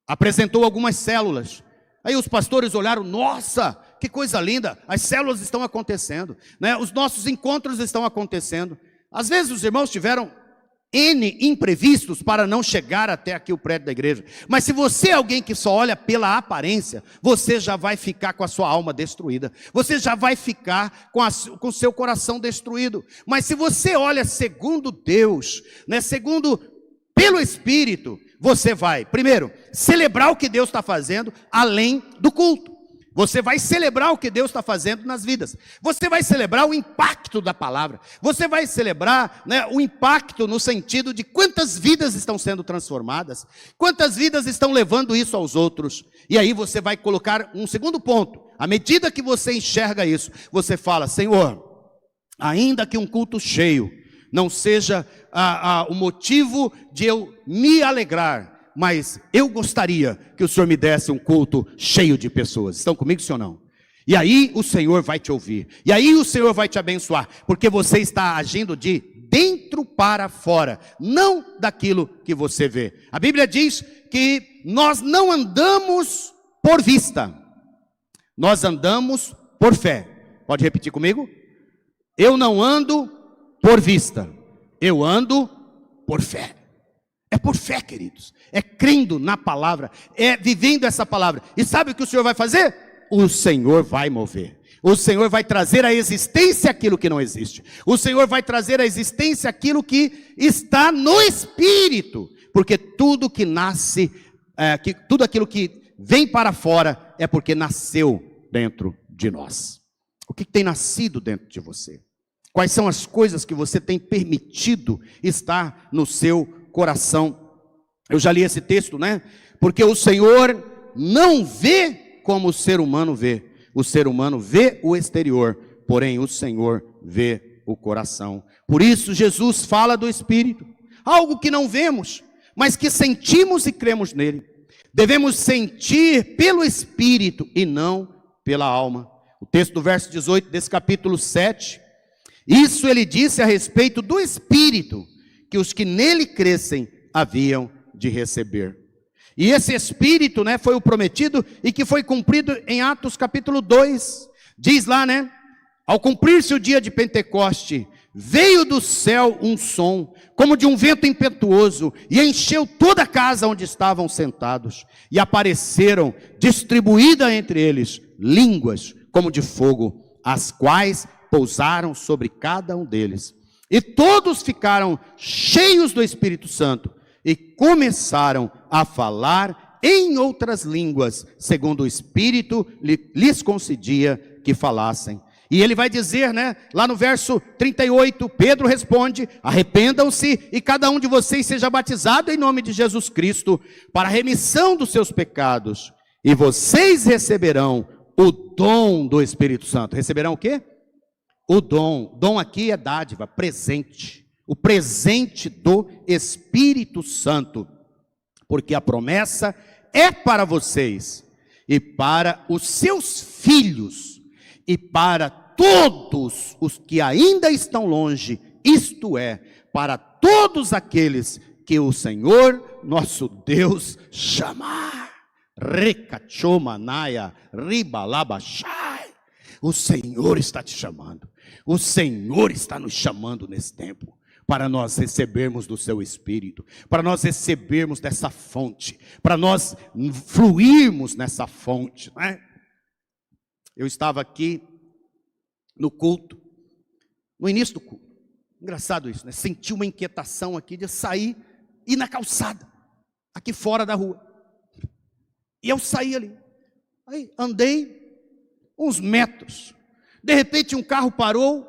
Apresentou algumas células. Aí os pastores olharam, nossa, que coisa linda, as células estão acontecendo, né? Os nossos encontros estão acontecendo. Às vezes os irmãos tiveram N imprevistos para não chegar até aqui o prédio da igreja. Mas se você é alguém que só olha pela aparência, você já vai ficar com a sua alma destruída. Você já vai ficar com o seu coração destruído. Mas se você olha segundo Deus, né, segundo pelo Espírito, você vai, primeiro, celebrar o que Deus está fazendo além do culto. Você vai celebrar o que Deus está fazendo nas vidas. Você vai celebrar o impacto da palavra. Você vai celebrar, né, o impacto no sentido de quantas vidas estão sendo transformadas, quantas vidas estão levando isso aos outros. E aí você vai colocar um segundo ponto. À medida que você enxerga isso, você fala, Senhor, ainda que um culto cheio não seja o motivo de eu me alegrar, mas eu gostaria que o Senhor me desse um culto cheio de pessoas. Estão comigo, sim ou não? E aí o Senhor vai te ouvir. E aí o Senhor vai te abençoar. Porque você está agindo de dentro para fora. Não daquilo que você vê. A Bíblia diz que nós não andamos por vista. Nós andamos por fé. Pode repetir comigo? Eu não ando por vista. Eu ando por fé. É por fé, queridos, é crendo na palavra, é vivendo essa palavra. E sabe o que o Senhor vai fazer? O Senhor vai mover. O Senhor vai trazer à existência aquilo que não existe. O Senhor vai trazer à existência aquilo que está no Espírito. Porque tudo que nasce, tudo aquilo que vem para fora é porque nasceu dentro de nós. O que tem nascido dentro de você? Quais são as coisas que você tem permitido estar no seu coração? Eu já li esse texto, né? Porque o Senhor não vê como o ser humano vê. O ser humano vê o exterior, porém o Senhor vê o coração. Por isso Jesus fala do Espírito, algo que não vemos, mas que sentimos e cremos nele. Devemos sentir pelo Espírito e não pela alma. O texto do verso 18 desse capítulo 7, isso ele disse a respeito do Espírito, que os que nele crescem haviam de receber. E esse Espírito, né, foi o prometido e que foi cumprido em Atos capítulo 2. Diz lá, né, ao cumprir-se o dia de Pentecoste, veio do céu um som, como de um vento impetuoso, e encheu toda a casa onde estavam sentados. E apareceram, distribuídas entre eles, línguas como de fogo, as quais pousaram sobre cada um deles. E todos ficaram cheios do Espírito Santo e começaram a falar em outras línguas, segundo o Espírito lhes concedia que falassem. E ele vai dizer, né, lá no verso 38, Pedro responde, arrependam-se e cada um de vocês seja batizado em nome de Jesus Cristo para a remissão dos seus pecados. E vocês receberão o dom do Espírito Santo. Receberão o quê? O dom. Dom aqui é dádiva, presente. O presente do Espírito Santo. Porque a promessa é para vocês e para os seus filhos e para todos os que ainda estão longe, isto é, para todos aqueles que o Senhor, nosso Deus, chamar. Recachomanaya, ribalabashai. O Senhor está te chamando. O Senhor está nos chamando nesse tempo, para nós recebermos do seu Espírito, para nós recebermos dessa fonte, para nós fluirmos nessa fonte, não é? Eu estava aqui no culto, no início do culto, engraçado isso, né? Senti uma inquietação aqui de sair e ir na calçada, aqui fora da rua, e eu saí ali, aí andei uns metros, de repente um carro parou,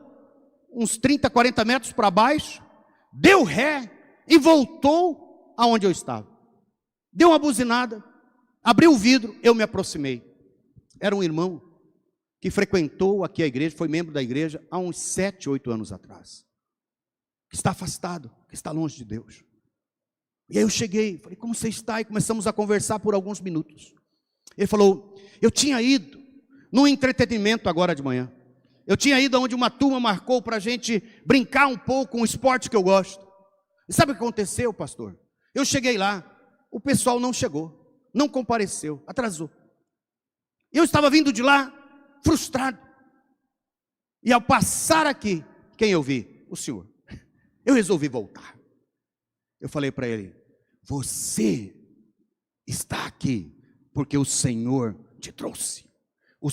uns 30, 40 metros para baixo, deu ré e voltou aonde eu estava. Deu uma buzinada, abriu o vidro, eu me aproximei. Era um irmão que frequentou aqui a igreja, foi membro da igreja há uns 7, 8 anos atrás. Que está afastado, que está longe de Deus. E aí eu cheguei, falei, como você está? E começamos a conversar por alguns minutos. Ele falou, eu tinha ido num entretenimento agora de manhã. Eu tinha ido onde uma turma marcou para a gente brincar um pouco com o esporte que eu gosto. E sabe o que aconteceu, pastor? Eu cheguei lá, o pessoal não chegou, não compareceu, atrasou. Eu estava vindo de lá, frustrado. E ao passar aqui, quem eu vi? O senhor. Eu resolvi voltar. Eu falei para ele, você está aqui porque o Senhor te trouxe. O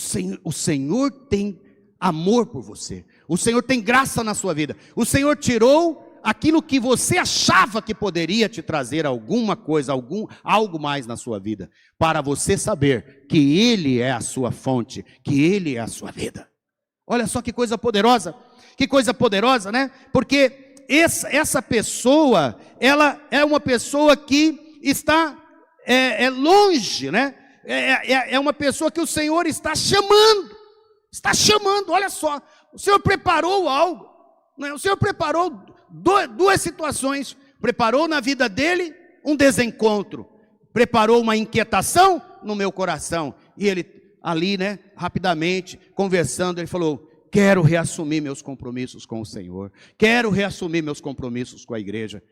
Senhor tem amor por você. O Senhor tem graça na sua vida. O Senhor tirou aquilo que você achava que poderia te trazer alguma coisa, algo mais na sua vida, para você saber que Ele é a sua fonte, que Ele é a sua vida. Olha só que coisa poderosa, né? Porque essa pessoa, ela é uma pessoa que está longe, né? É uma pessoa que o Senhor está chamando, olha só, o Senhor preparou algo, né? O Senhor preparou duas situações, preparou na vida dele um desencontro, preparou uma inquietação no meu coração, e ele ali, né, rapidamente, conversando, ele falou, quero reassumir meus compromissos com o Senhor, quero reassumir meus compromissos com a igreja,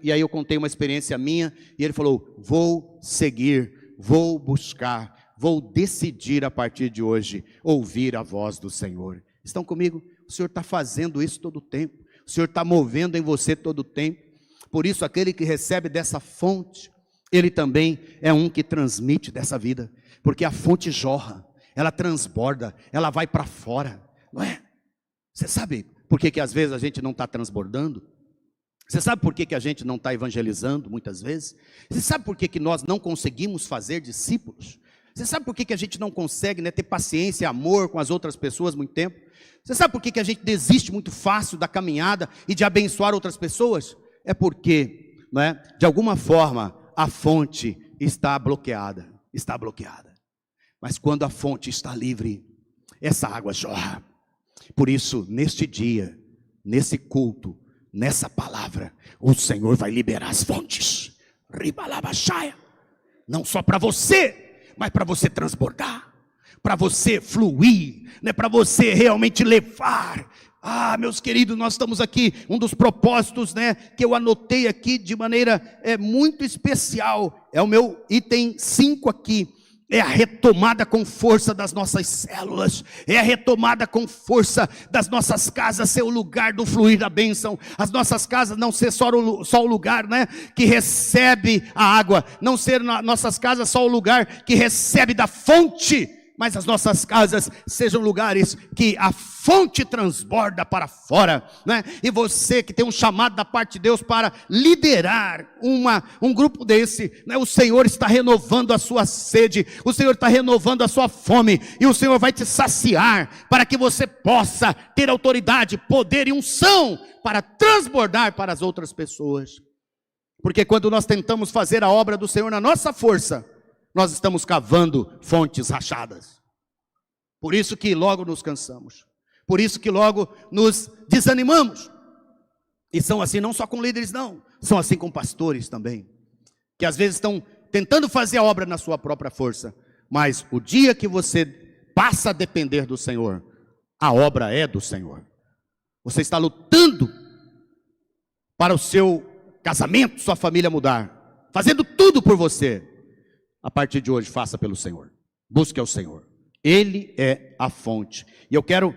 e aí eu contei uma experiência minha, e ele falou, vou seguir, vou buscar, vou decidir a partir de hoje, ouvir a voz do Senhor. Estão comigo? O Senhor está fazendo isso todo o tempo, o Senhor está movendo em você todo o tempo, por isso aquele que recebe dessa fonte, ele também é um que transmite dessa vida, porque a fonte jorra, ela transborda, ela vai para fora, não é? Você sabe por que às vezes a gente não está transbordando? Você sabe por que a gente não está evangelizando muitas vezes? Você sabe por que nós não conseguimos fazer discípulos? Você sabe por que a gente não consegue, né, ter paciência e amor com as outras pessoas muito tempo? Você sabe por que a gente desiste muito fácil da caminhada e de abençoar outras pessoas? É porque, né, de alguma forma, a fonte está bloqueada. Mas quando a fonte está livre, essa água jorra. Por isso, neste dia, nesse culto, nessa palavra, o Senhor vai liberar as fontes. Ribalabashaya. Não só para você, mas para você transbordar, para você fluir, né, para você realmente levar. Meus queridos, nós estamos aqui, um dos propósitos, né, que eu anotei aqui de maneira muito especial, é o meu item 5 aqui, é a retomada com força das nossas células, é a retomada com força das nossas casas, ser o lugar do fluir da bênção, as nossas casas não ser só o lugar, né, que recebe a água, não ser nossas casas só o lugar que recebe da fonte, mas as nossas casas sejam lugares que a fonte transborda para fora, né? E você que tem um chamado da parte de Deus para liderar um grupo desse, né? O Senhor está renovando a sua sede, o Senhor está renovando a sua fome, e o Senhor vai te saciar, para que você possa ter autoridade, poder e unção, para transbordar para as outras pessoas. Porque quando nós tentamos fazer a obra do Senhor na nossa força, nós estamos cavando fontes rachadas. Por isso que logo nos cansamos. Por isso que logo nos desanimamos. E são assim não só com líderes não. São assim com pastores também. Que às vezes estão tentando fazer a obra na sua própria força. Mas o dia que você passa a depender do Senhor, a obra é do Senhor. Você está lutando para o seu casamento, sua família mudar. Fazendo tudo por você. a partir de hoje, faça pelo Senhor. Busque ao Senhor. Ele é a fonte. E eu quero,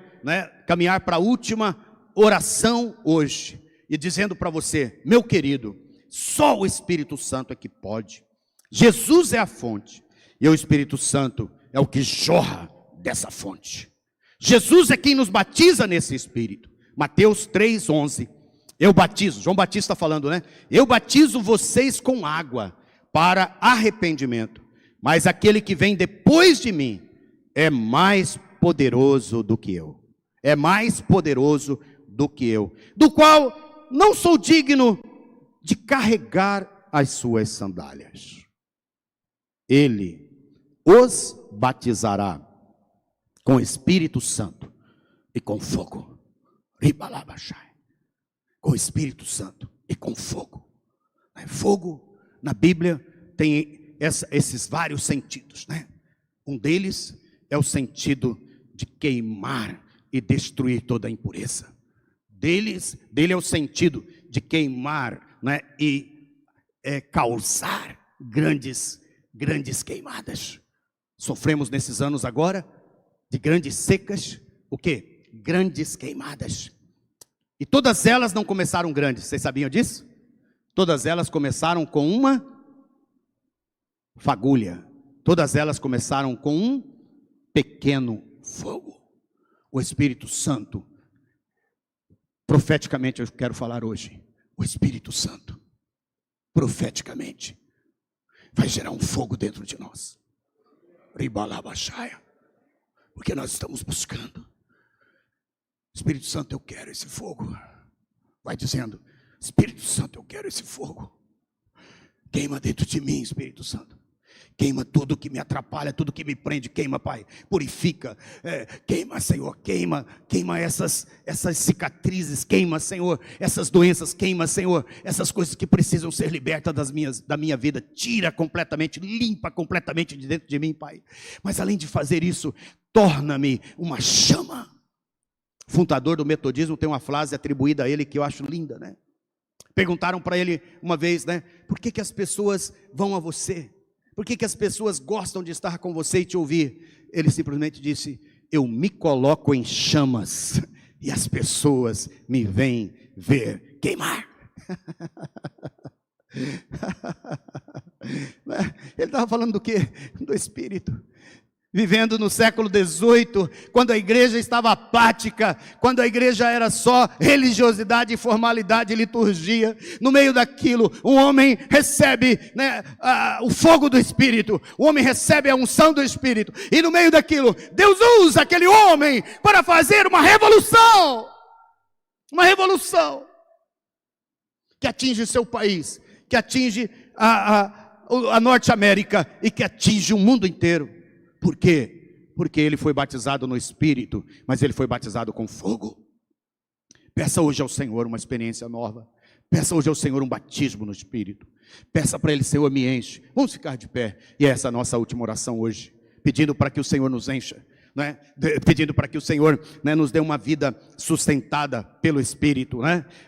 caminhar para a última oração hoje. E dizendo para você, meu querido, só o Espírito Santo é que pode. Jesus é a fonte. E o Espírito Santo é o que jorra dessa fonte. Jesus é quem nos batiza nesse Espírito. Mateus 3:11. Eu batizo, João Batista falando, eu batizo vocês com água para arrependimento. Mas aquele que vem depois de mim é mais poderoso do que eu. É mais poderoso do que eu. Do qual não sou digno de carregar as suas sandálias. Ele os batizará com o Espírito Santo e com fogo. Com o Espírito Santo e com fogo. Fogo, na Bíblia, tem esses vários sentidos, Um deles é o sentido de queimar e destruir toda a impureza. Dele é o sentido de queimar, e causar grandes queimadas. Sofremos nesses anos agora de grandes secas, o quê? Grandes queimadas. E todas elas não começaram grandes, vocês sabiam disso? Todas elas começaram com uma fagulha. Todas elas começaram com um pequeno fogo. O Espírito Santo, profeticamente eu quero falar hoje, o Espírito Santo, profeticamente, vai gerar um fogo dentro de nós. Porque nós estamos buscando. Espírito Santo, eu quero esse fogo. Vai dizendo, Espírito Santo, eu quero esse fogo. Queima dentro de mim, Espírito Santo. Queima tudo que me atrapalha, tudo que me prende. Queima, Pai, purifica. Queima, Senhor, queima essas cicatrizes. Queima, Senhor, essas doenças. Queima, Senhor, essas coisas que precisam ser libertas da minha vida. Tira completamente, limpa completamente de dentro de mim, Pai. Mas além de fazer isso, torna-me uma chama. O fundador do metodismo tem uma frase atribuída a ele que eu acho linda, Perguntaram para ele uma vez, por que as pessoas vão a você? Por que as pessoas gostam de estar com você e te ouvir? Ele simplesmente disse, eu me coloco em chamas e as pessoas me vêm ver queimar. Ele estava falando do quê? Do Espírito. Vivendo no século XVIII, quando a igreja estava apática, quando a igreja era só religiosidade, formalidade e liturgia, no meio daquilo, um homem recebe o fogo do Espírito, o homem recebe a unção do Espírito, e no meio daquilo, Deus usa aquele homem para fazer uma revolução que atinge seu país, que atinge a Norte América e que atinge o mundo inteiro. Por quê? Porque ele foi batizado no Espírito, mas ele foi batizado com fogo. Peça hoje ao Senhor uma experiência nova. Peça hoje ao Senhor um batismo no Espírito. Peça para Ele, Senhor, me enche. Vamos ficar de pé. E essa é a nossa última oração hoje. Pedindo para que o Senhor nos encha. Pedindo para que o Senhor nos dê uma vida sustentada pelo Espírito.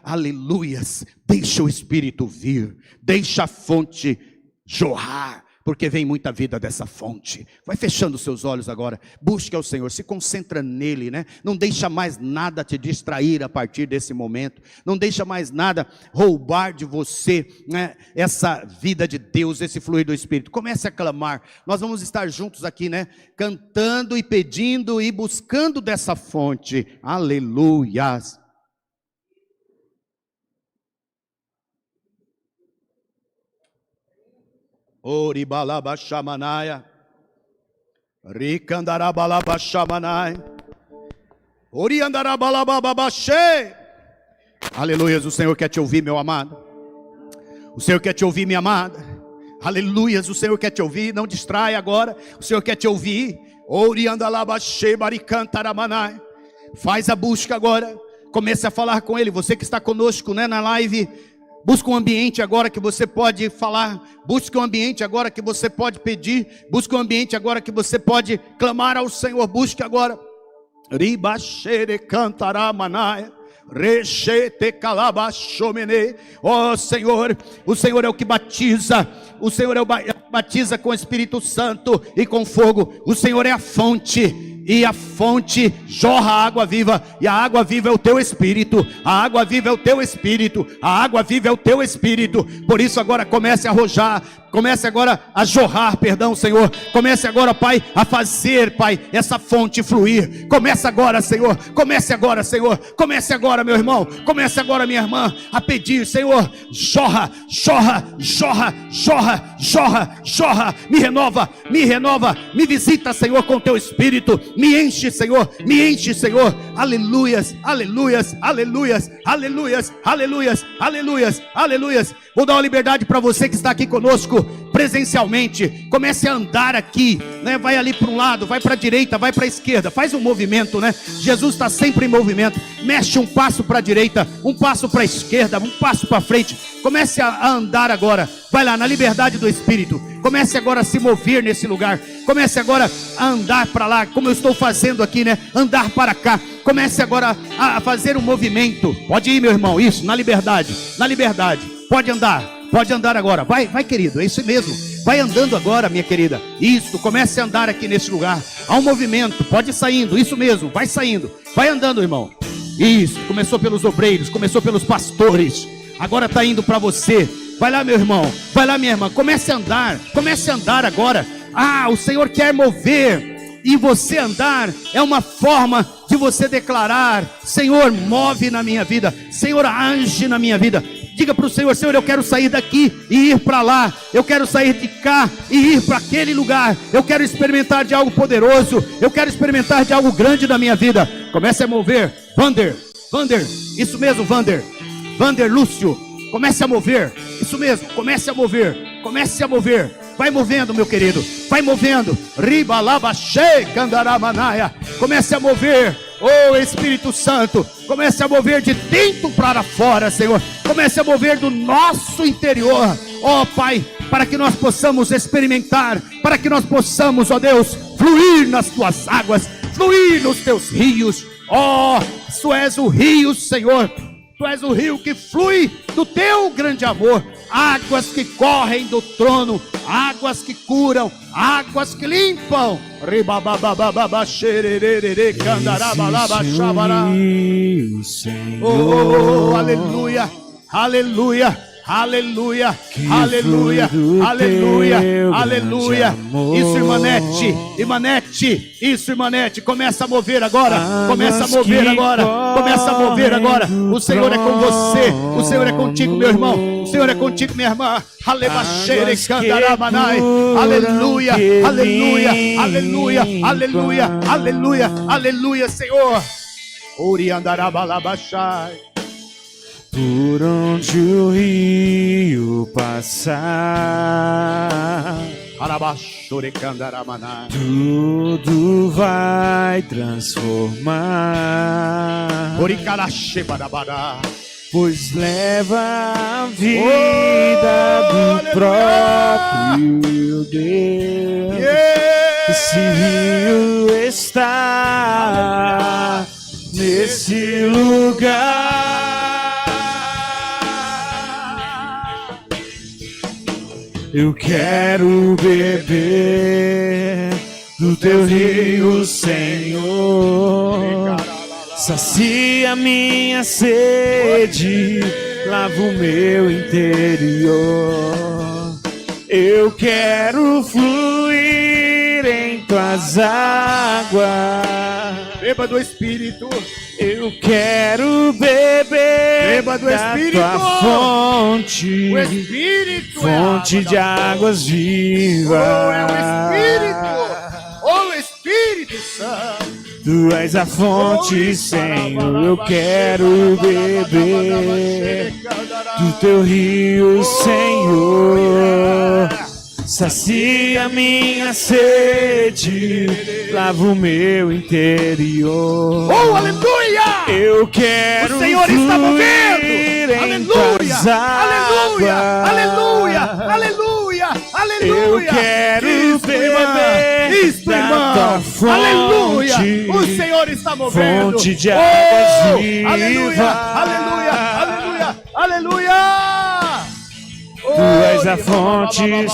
Aleluias. Deixa o Espírito vir. Deixa a fonte jorrar. Porque vem muita vida dessa fonte. Vai fechando os seus olhos agora. Busque ao Senhor, se concentra nele, Não deixa mais nada te distrair a partir desse momento. Não deixa mais nada roubar de você, essa vida de Deus, esse fluir do Espírito. Comece a clamar. Nós vamos estar juntos aqui, cantando e pedindo e buscando dessa fonte. Aleluias. Oribalabashamanaya, Ricandarabalabashamanai, Oriandarabalabababashe. Aleluias, o Senhor quer te ouvir, meu amado. O Senhor quer te ouvir, minha amada. Aleluias, o Senhor quer te ouvir. Não distrai agora, o Senhor quer te ouvir. Oriandalabashe, Baricantaramanai. Faz a busca agora. Comece a falar com Ele. Você que está conosco, na live, busca um ambiente agora que você pode falar. Busca um ambiente agora que você pode pedir. Busca um ambiente agora que você pode clamar ao Senhor. Busque agora. Ribachere cantaramanai. Rechete calabachomene. Ó Senhor, o Senhor é o que batiza. O Senhor é o batiza com o Espírito Santo e com fogo. O Senhor é a fonte, e a fonte jorra água viva, e a água viva é o teu espírito, a água viva é o teu espírito, a água viva é o teu espírito. Por isso agora comece a arrojar, comece agora a jorrar, perdão, Senhor. Comece agora, Pai, a fazer, Pai, essa fonte fluir. Comece agora, Senhor. Comece agora, Senhor. Comece agora, meu irmão. Comece agora, minha irmã, a pedir, Senhor. Jorra, jorra, jorra, jorra, jorra, jorra. Me renova, me visita, Senhor, com teu espírito. Me enche, Senhor, me enche, Senhor. Aleluias, aleluias, aleluias, aleluias, aleluias, aleluias, aleluias. Vou dar uma liberdade para você que está aqui conosco presencialmente. Comece a andar aqui, né? Vai ali para um lado, vai para a direita, vai para a esquerda. Faz um movimento, né? Jesus está sempre em movimento. Mexe um passo para a direita, um passo para a esquerda, um passo para frente. Comece a andar agora. Vai lá na liberdade do Espírito. Comece agora a se mover nesse lugar. Comece agora a andar para lá, como eu estou fazendo aqui, né? Andar para cá. Comece agora a fazer um movimento. Pode ir, meu irmão, isso, na liberdade, na liberdade. Pode andar agora. Vai, querido, é isso mesmo. Vai andando agora, minha querida. Isso, comece a andar aqui nesse lugar. Há um movimento, pode ir saindo, isso mesmo, vai saindo. Vai andando, irmão. Isso, começou pelos obreiros, começou pelos pastores. Agora está indo para você. Vai lá, meu irmão, vai lá, minha irmã. Comece a andar agora. Ah, o Senhor quer mover. E você andar é uma forma de você declarar: Senhor, move na minha vida. Senhor, age na minha vida. Diga para o Senhor: Senhor, eu quero sair daqui e ir para lá. Eu quero sair de cá e ir para aquele lugar. Eu quero experimentar de algo poderoso. Eu quero experimentar de algo grande na minha vida. Comece a mover. Vander, isso mesmo, Vander Lúcio, comece a mover. Isso mesmo, comece a mover. Vai movendo, meu querido, vai movendo. Ribalabachê, Candaramanaia. Comece a mover, oh Espírito Santo. Comece a mover de dentro para fora, Senhor. Comece a mover do nosso interior, oh Pai, para que nós possamos experimentar, para que nós possamos, ó Deus, fluir nas tuas águas, fluir nos teus rios. Oh, tu és o rio, Senhor. Tu és o rio que flui do teu grande amor. Águas que correm do trono, águas que curam, águas que limpam. Oh, aleluia, aleluia. Aleluia, aleluia, aleluia, aleluia. Isso, Imanete, isso, Imanete. Começa a mover agora, começa a mover agora, começa a mover agora. O Senhor é com você, o Senhor é contigo, meu irmão, o Senhor é contigo, minha irmã. Aleluia, aleluia, aleluia, aleluia, aleluia, aleluia, Senhor. Oriandarabalabachai. Por onde o rio passar, tudo vai transformar, pois leva a vida do próprio Deus. Esse rio está nesse lugar. Eu quero beber do teu rio, Senhor. Sacia minha sede, lava o meu interior. Eu quero fluir em tuas águas. Beba do Espírito. Eu quero beber do da Espírito. tua fonte, O Espírito fonte de águas vivas. O Espírito Santo. Tu és a fonte, Senhor. Eu quero beber do teu rio, Senhor. Sacia minha sede, lava o meu interior. Oh, aleluia! Eu quero o Senhor está movendo! Aleluia! Aleluia! Aleluia! Aleluia! Aleluia! Eu quero beber isto, irmão! Aleluia! O Senhor está movendo! Fonte de águas vivas! Aleluia! Aleluia! Aleluia! Aleluia! Tu és és a fonte, Senhor.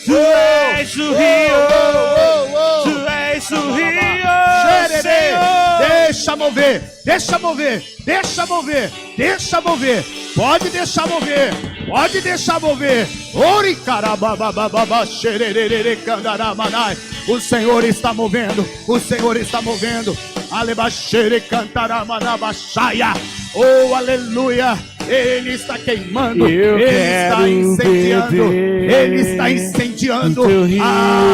Tu és o rio, tu és o rio, Senhor. Deixa mover, deixa mover, deixa mover, deixa mover. Pode deixar mover, pode deixar mover. Ori carababababa, xererere candaramanai. O Senhor está movendo, o Senhor está movendo. Alebaxere cantaramanabachaya. Oh, aleluia. Ele está queimando, Ele está incendiando, Ele está incendiando.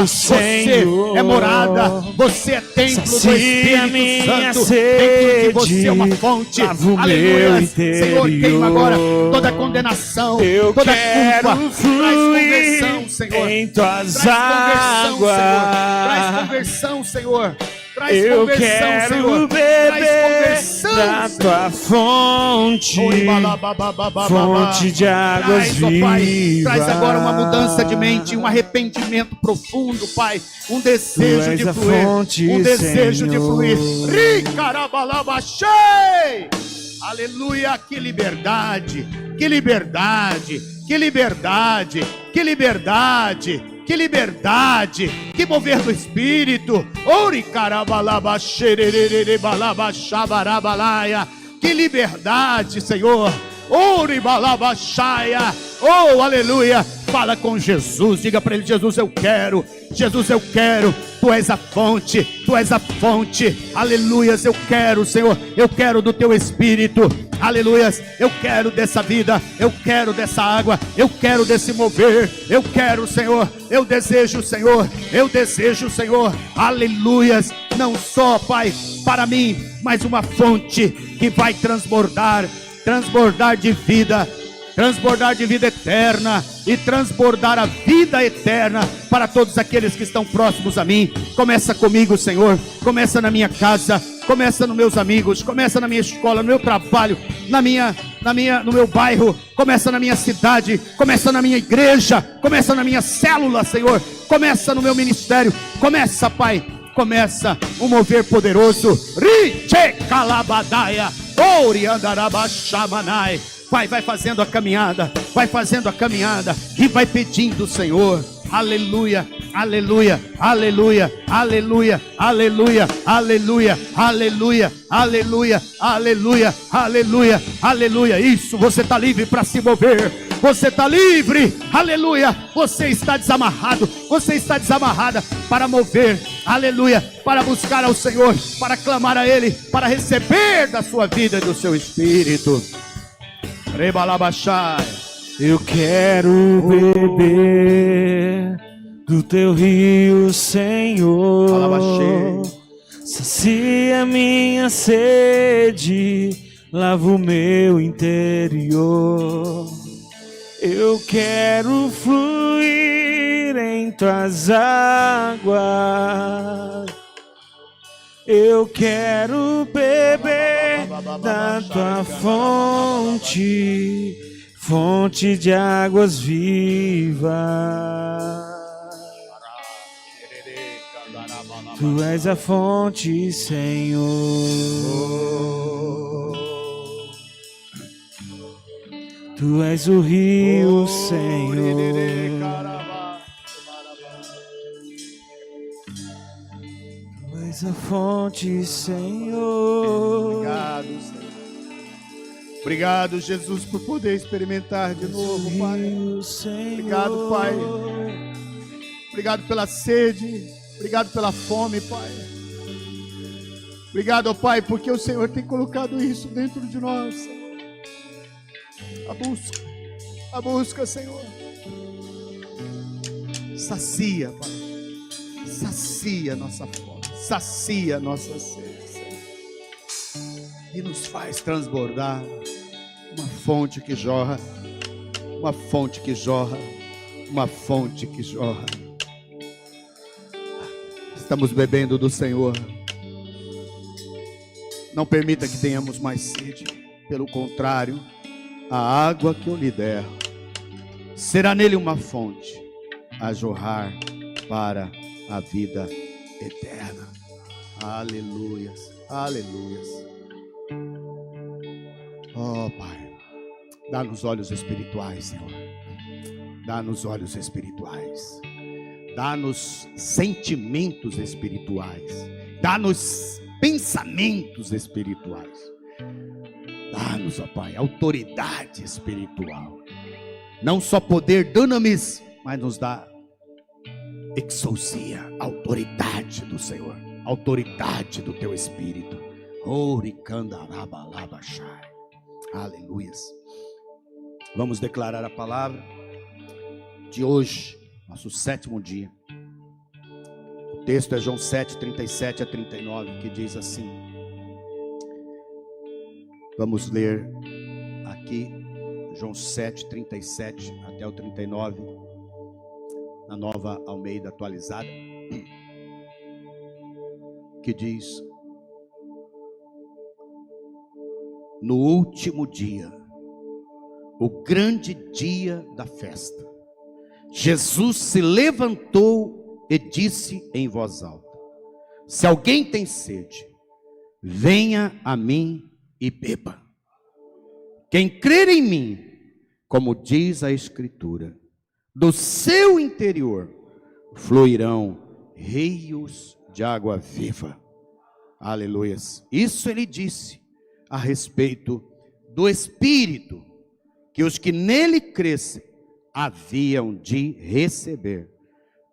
Você é morada, você é templo do Espírito Santo. Dentro de você é uma fonte. Aleluia. Senhor, queima agora toda condenação, toda culpa. Traz conversão, Senhor. Em tuas águas. Traz conversão, Senhor. Traz conversão, Senhor. Traz conversão da tua fonte, fonte de águas vivas. Traz agora uma mudança de mente, um arrependimento profundo, Pai. Um desejo de fluir, um desejo de fluir. Aleluia, que liberdade, que liberdade, que liberdade, que liberdade. Que liberdade, que mover do Espírito. Que liberdade, Senhor. Oh, aleluia. Fala com Jesus, diga para ele: Jesus, eu quero. Jesus, eu quero. Tu és a fonte, tu és a fonte. Aleluias, eu quero, Senhor. Eu quero do teu Espírito. Aleluias, eu quero dessa vida, eu quero dessa água, eu quero desse mover, eu quero, Senhor, eu desejo, Senhor, eu desejo, Senhor. Aleluias, não só, Pai, para mim, mas uma fonte que vai transbordar de vida eterna e transbordar a vida eterna para todos aqueles que estão próximos a mim. Começa comigo, Senhor, começa na minha casa, começa nos meus amigos, começa na minha escola, no meu trabalho, no meu bairro, começa na minha cidade, começa na minha igreja, começa na minha célula, Senhor, começa no meu ministério, começa, Pai, começa um mover poderoso. Riche calabadaia, oriandarabashamanai. Vai fazendo a caminhada, vai fazendo a caminhada e vai pedindo, Senhor. Aleluia, aleluia, aleluia, aleluia, aleluia, aleluia, aleluia, aleluia, aleluia, aleluia, aleluia. Isso, você está livre para se mover. Você está livre, aleluia. Você está desamarrado, você está desamarrada para mover, aleluia, para buscar ao Senhor, para clamar a Ele, para receber da sua vida e do seu Espírito. Eu quero beber do teu rio, Senhor. Sacia minha sede, lava o meu interior. Eu quero fluir em tuas águas. Eu quero beber da tua fonte, fonte de águas vivas. Tu és a fonte, Senhor. Tu és o rio, Senhor. A fonte, Senhor. Obrigado, Senhor. Obrigado, Jesus, por poder experimentar de novo, Pai. Obrigado, Pai. Obrigado pela sede. Obrigado pela fome, Pai. Obrigado, Pai, porque o Senhor tem colocado isso dentro de nós, Senhor. A busca, Senhor. Sacia, Pai. Sacia nossa fome. Sacia nossa sede, Senhor, e nos faz transbordar uma fonte que jorra, uma fonte que jorra, uma fonte que jorra. Estamos bebendo do Senhor. Não permita que tenhamos mais sede, pelo contrário, a água que eu lhe der será nele uma fonte a jorrar para a vida eterna. Aleluias, aleluias. Oh, Pai, Dá-nos olhos espirituais, Senhor. Dá-nos olhos espirituais. Dá-nos sentimentos espirituais. Dá-nos pensamentos espirituais. Dá-nos, ó Pai, autoridade espiritual. Não só poder, dunamis, mas nos dá exousia, autoridade do Senhor. Autoridade do Teu Espírito. Aleluias. Vamos declarar a palavra de hoje, nosso 7º dia. O texto é João 7, 37 a 39, que diz assim. Vamos ler aqui, João 7, 37 até o 39, na Nova Almeida atualizada, que diz: no último dia, o grande dia da festa, Jesus se levantou e disse em voz alta: se alguém tem sede, venha a mim e beba. Quem crer em mim, como diz a Escritura, do seu interior fluirão rios de água viva. Aleluias. Isso ele disse a respeito do Espírito, que os que nele crescem haviam de receber,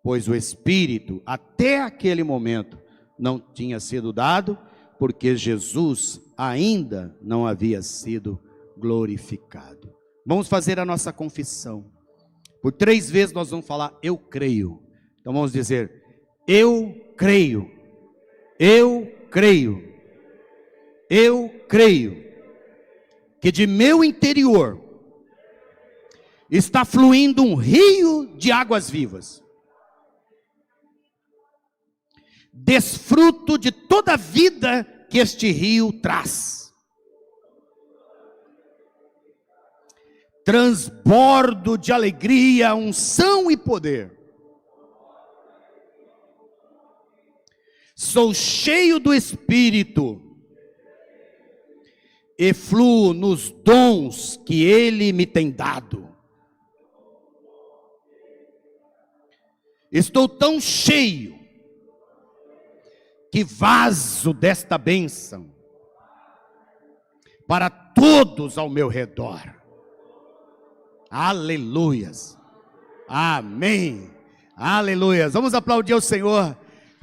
pois o Espírito até aquele momento não tinha sido dado, porque Jesus ainda não havia sido glorificado. Vamos fazer a nossa confissão. Por 3 vezes nós vamos falar eu creio. Então vamos dizer: eu creio, eu creio, eu creio que de meu interior está fluindo um rio de águas vivas. Desfruto de toda a vida que este rio traz. Transbordo de alegria, unção e poder. Sou cheio do Espírito e fluo nos dons que Ele me tem dado. Estou tão cheio que vazo desta bênção para todos ao meu redor. Aleluias. Amém. Aleluias. Vamos aplaudir ao Senhor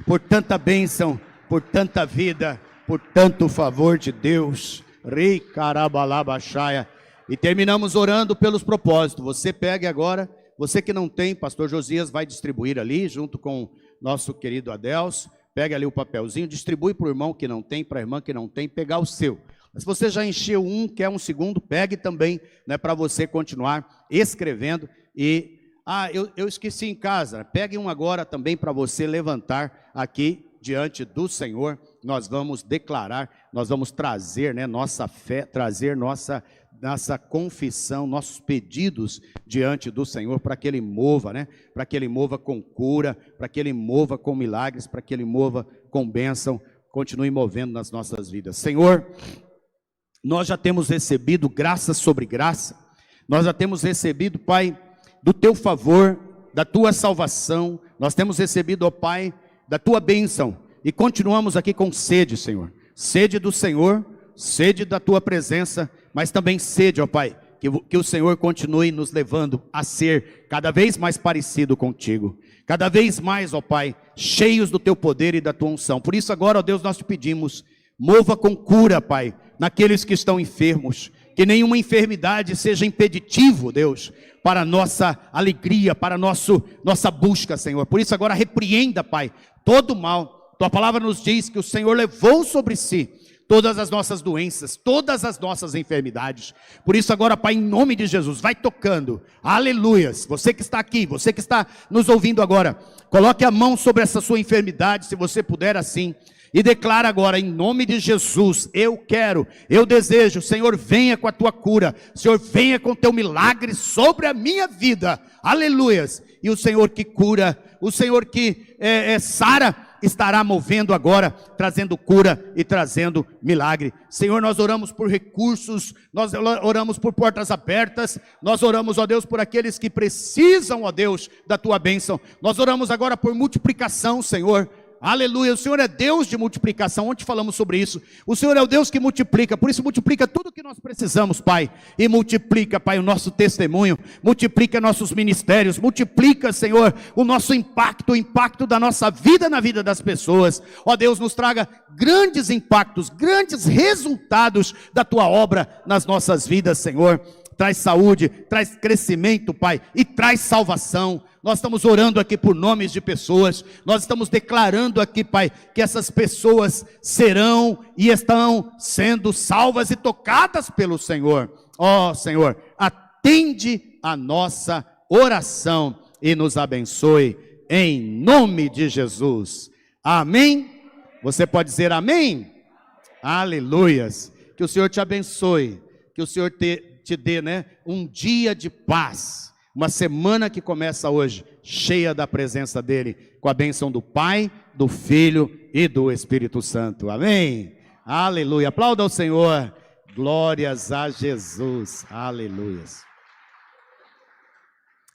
por tanta bênção, por tanta vida, por tanto favor de Deus. Rei Carabalabaxaia. E terminamos orando pelos propósitos. Você pegue agora, você que não tem, pastor Josias vai distribuir ali, junto com nosso querido Adelso. Pega ali o papelzinho, distribui para o irmão que não tem, para a irmã que não tem, pegar o seu. Mas se você já encheu um, quer um segundo, pegue também, né, para você continuar escrevendo. E, eu esqueci em casa, pegue um agora também para você levantar aqui diante do Senhor. Nós vamos declarar, nós vamos trazer, né, nossa fé, trazer nossa confissão, nossos pedidos diante do Senhor, para que Ele mova, né? Para que Ele mova com cura, para que Ele mova com milagres, para que Ele mova com bênção, continue movendo nas nossas vidas. Senhor, nós já temos recebido graça sobre graça, nós já temos recebido, Pai, do Teu favor, da Tua salvação, nós temos recebido, ó Pai, da Tua bênção, e continuamos aqui com sede, Senhor, sede do Senhor, sede da Tua presença, mas também sede, ó Pai, que o Senhor continue nos levando a ser cada vez mais parecido contigo, cada vez mais, ó Pai, cheios do Teu poder e da Tua unção. Por isso agora, ó Deus, nós te pedimos, mova com cura, Pai, naqueles que estão enfermos, que nenhuma enfermidade seja impeditivo, Deus, para nossa alegria, para nossa busca, Senhor. Por isso agora repreenda, Pai, todo mal. Tua palavra nos diz que o Senhor levou sobre si todas as nossas doenças, todas as nossas enfermidades. Por isso agora, Pai, em nome de Jesus, vai tocando, aleluias. Você que está aqui, você que está nos ouvindo agora, coloque a mão sobre essa sua enfermidade, se você puder assim, e declara agora, em nome de Jesus, eu quero, eu desejo, Senhor, venha com a tua cura, Senhor, venha com o teu milagre sobre a minha vida, aleluias. E o Senhor que cura, o Senhor que sara estará movendo agora, trazendo cura e trazendo milagre. Senhor, nós oramos por recursos, nós oramos por portas abertas, nós oramos, ó Deus, por aqueles que precisam, ó Deus, da tua bênção. Nós oramos agora por multiplicação, Senhor. Aleluia, o Senhor é Deus de multiplicação. Ontem falamos sobre isso. O Senhor é o Deus que multiplica, por isso multiplica tudo o que nós precisamos, Pai. E multiplica, Pai, o nosso testemunho, multiplica nossos ministérios, multiplica, Senhor, o nosso impacto, o impacto da nossa vida na vida das pessoas. Ó Deus, nos traga grandes impactos, grandes resultados da tua obra nas nossas vidas, Senhor. Traz saúde, traz crescimento, Pai, e traz salvação. Nós estamos orando aqui por nomes de pessoas, nós estamos declarando aqui, Pai, que essas pessoas serão e estão sendo salvas e tocadas pelo Senhor. Ó Senhor, atende a nossa oração e nos abençoe, em nome de Jesus. Amém? Você pode dizer amém? Aleluias. Que o Senhor te abençoe, que o Senhor te dê, um dia de paz. Uma semana que começa hoje, cheia da presença dEle, com a bênção do Pai, do Filho e do Espírito Santo. Amém? Aleluia. Aplauda ao Senhor. Glórias a Jesus. Aleluias.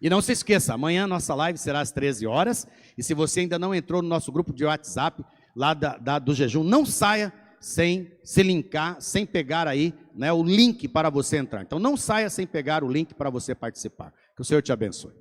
E não se esqueça, amanhã nossa live será às 13 horas. E se você ainda não entrou no nosso grupo de WhatsApp, lá do jejum, não saia sem se linkar, sem pegar aí o link para você entrar. Então não saia sem pegar o link para você participar. Que o Senhor te abençoe.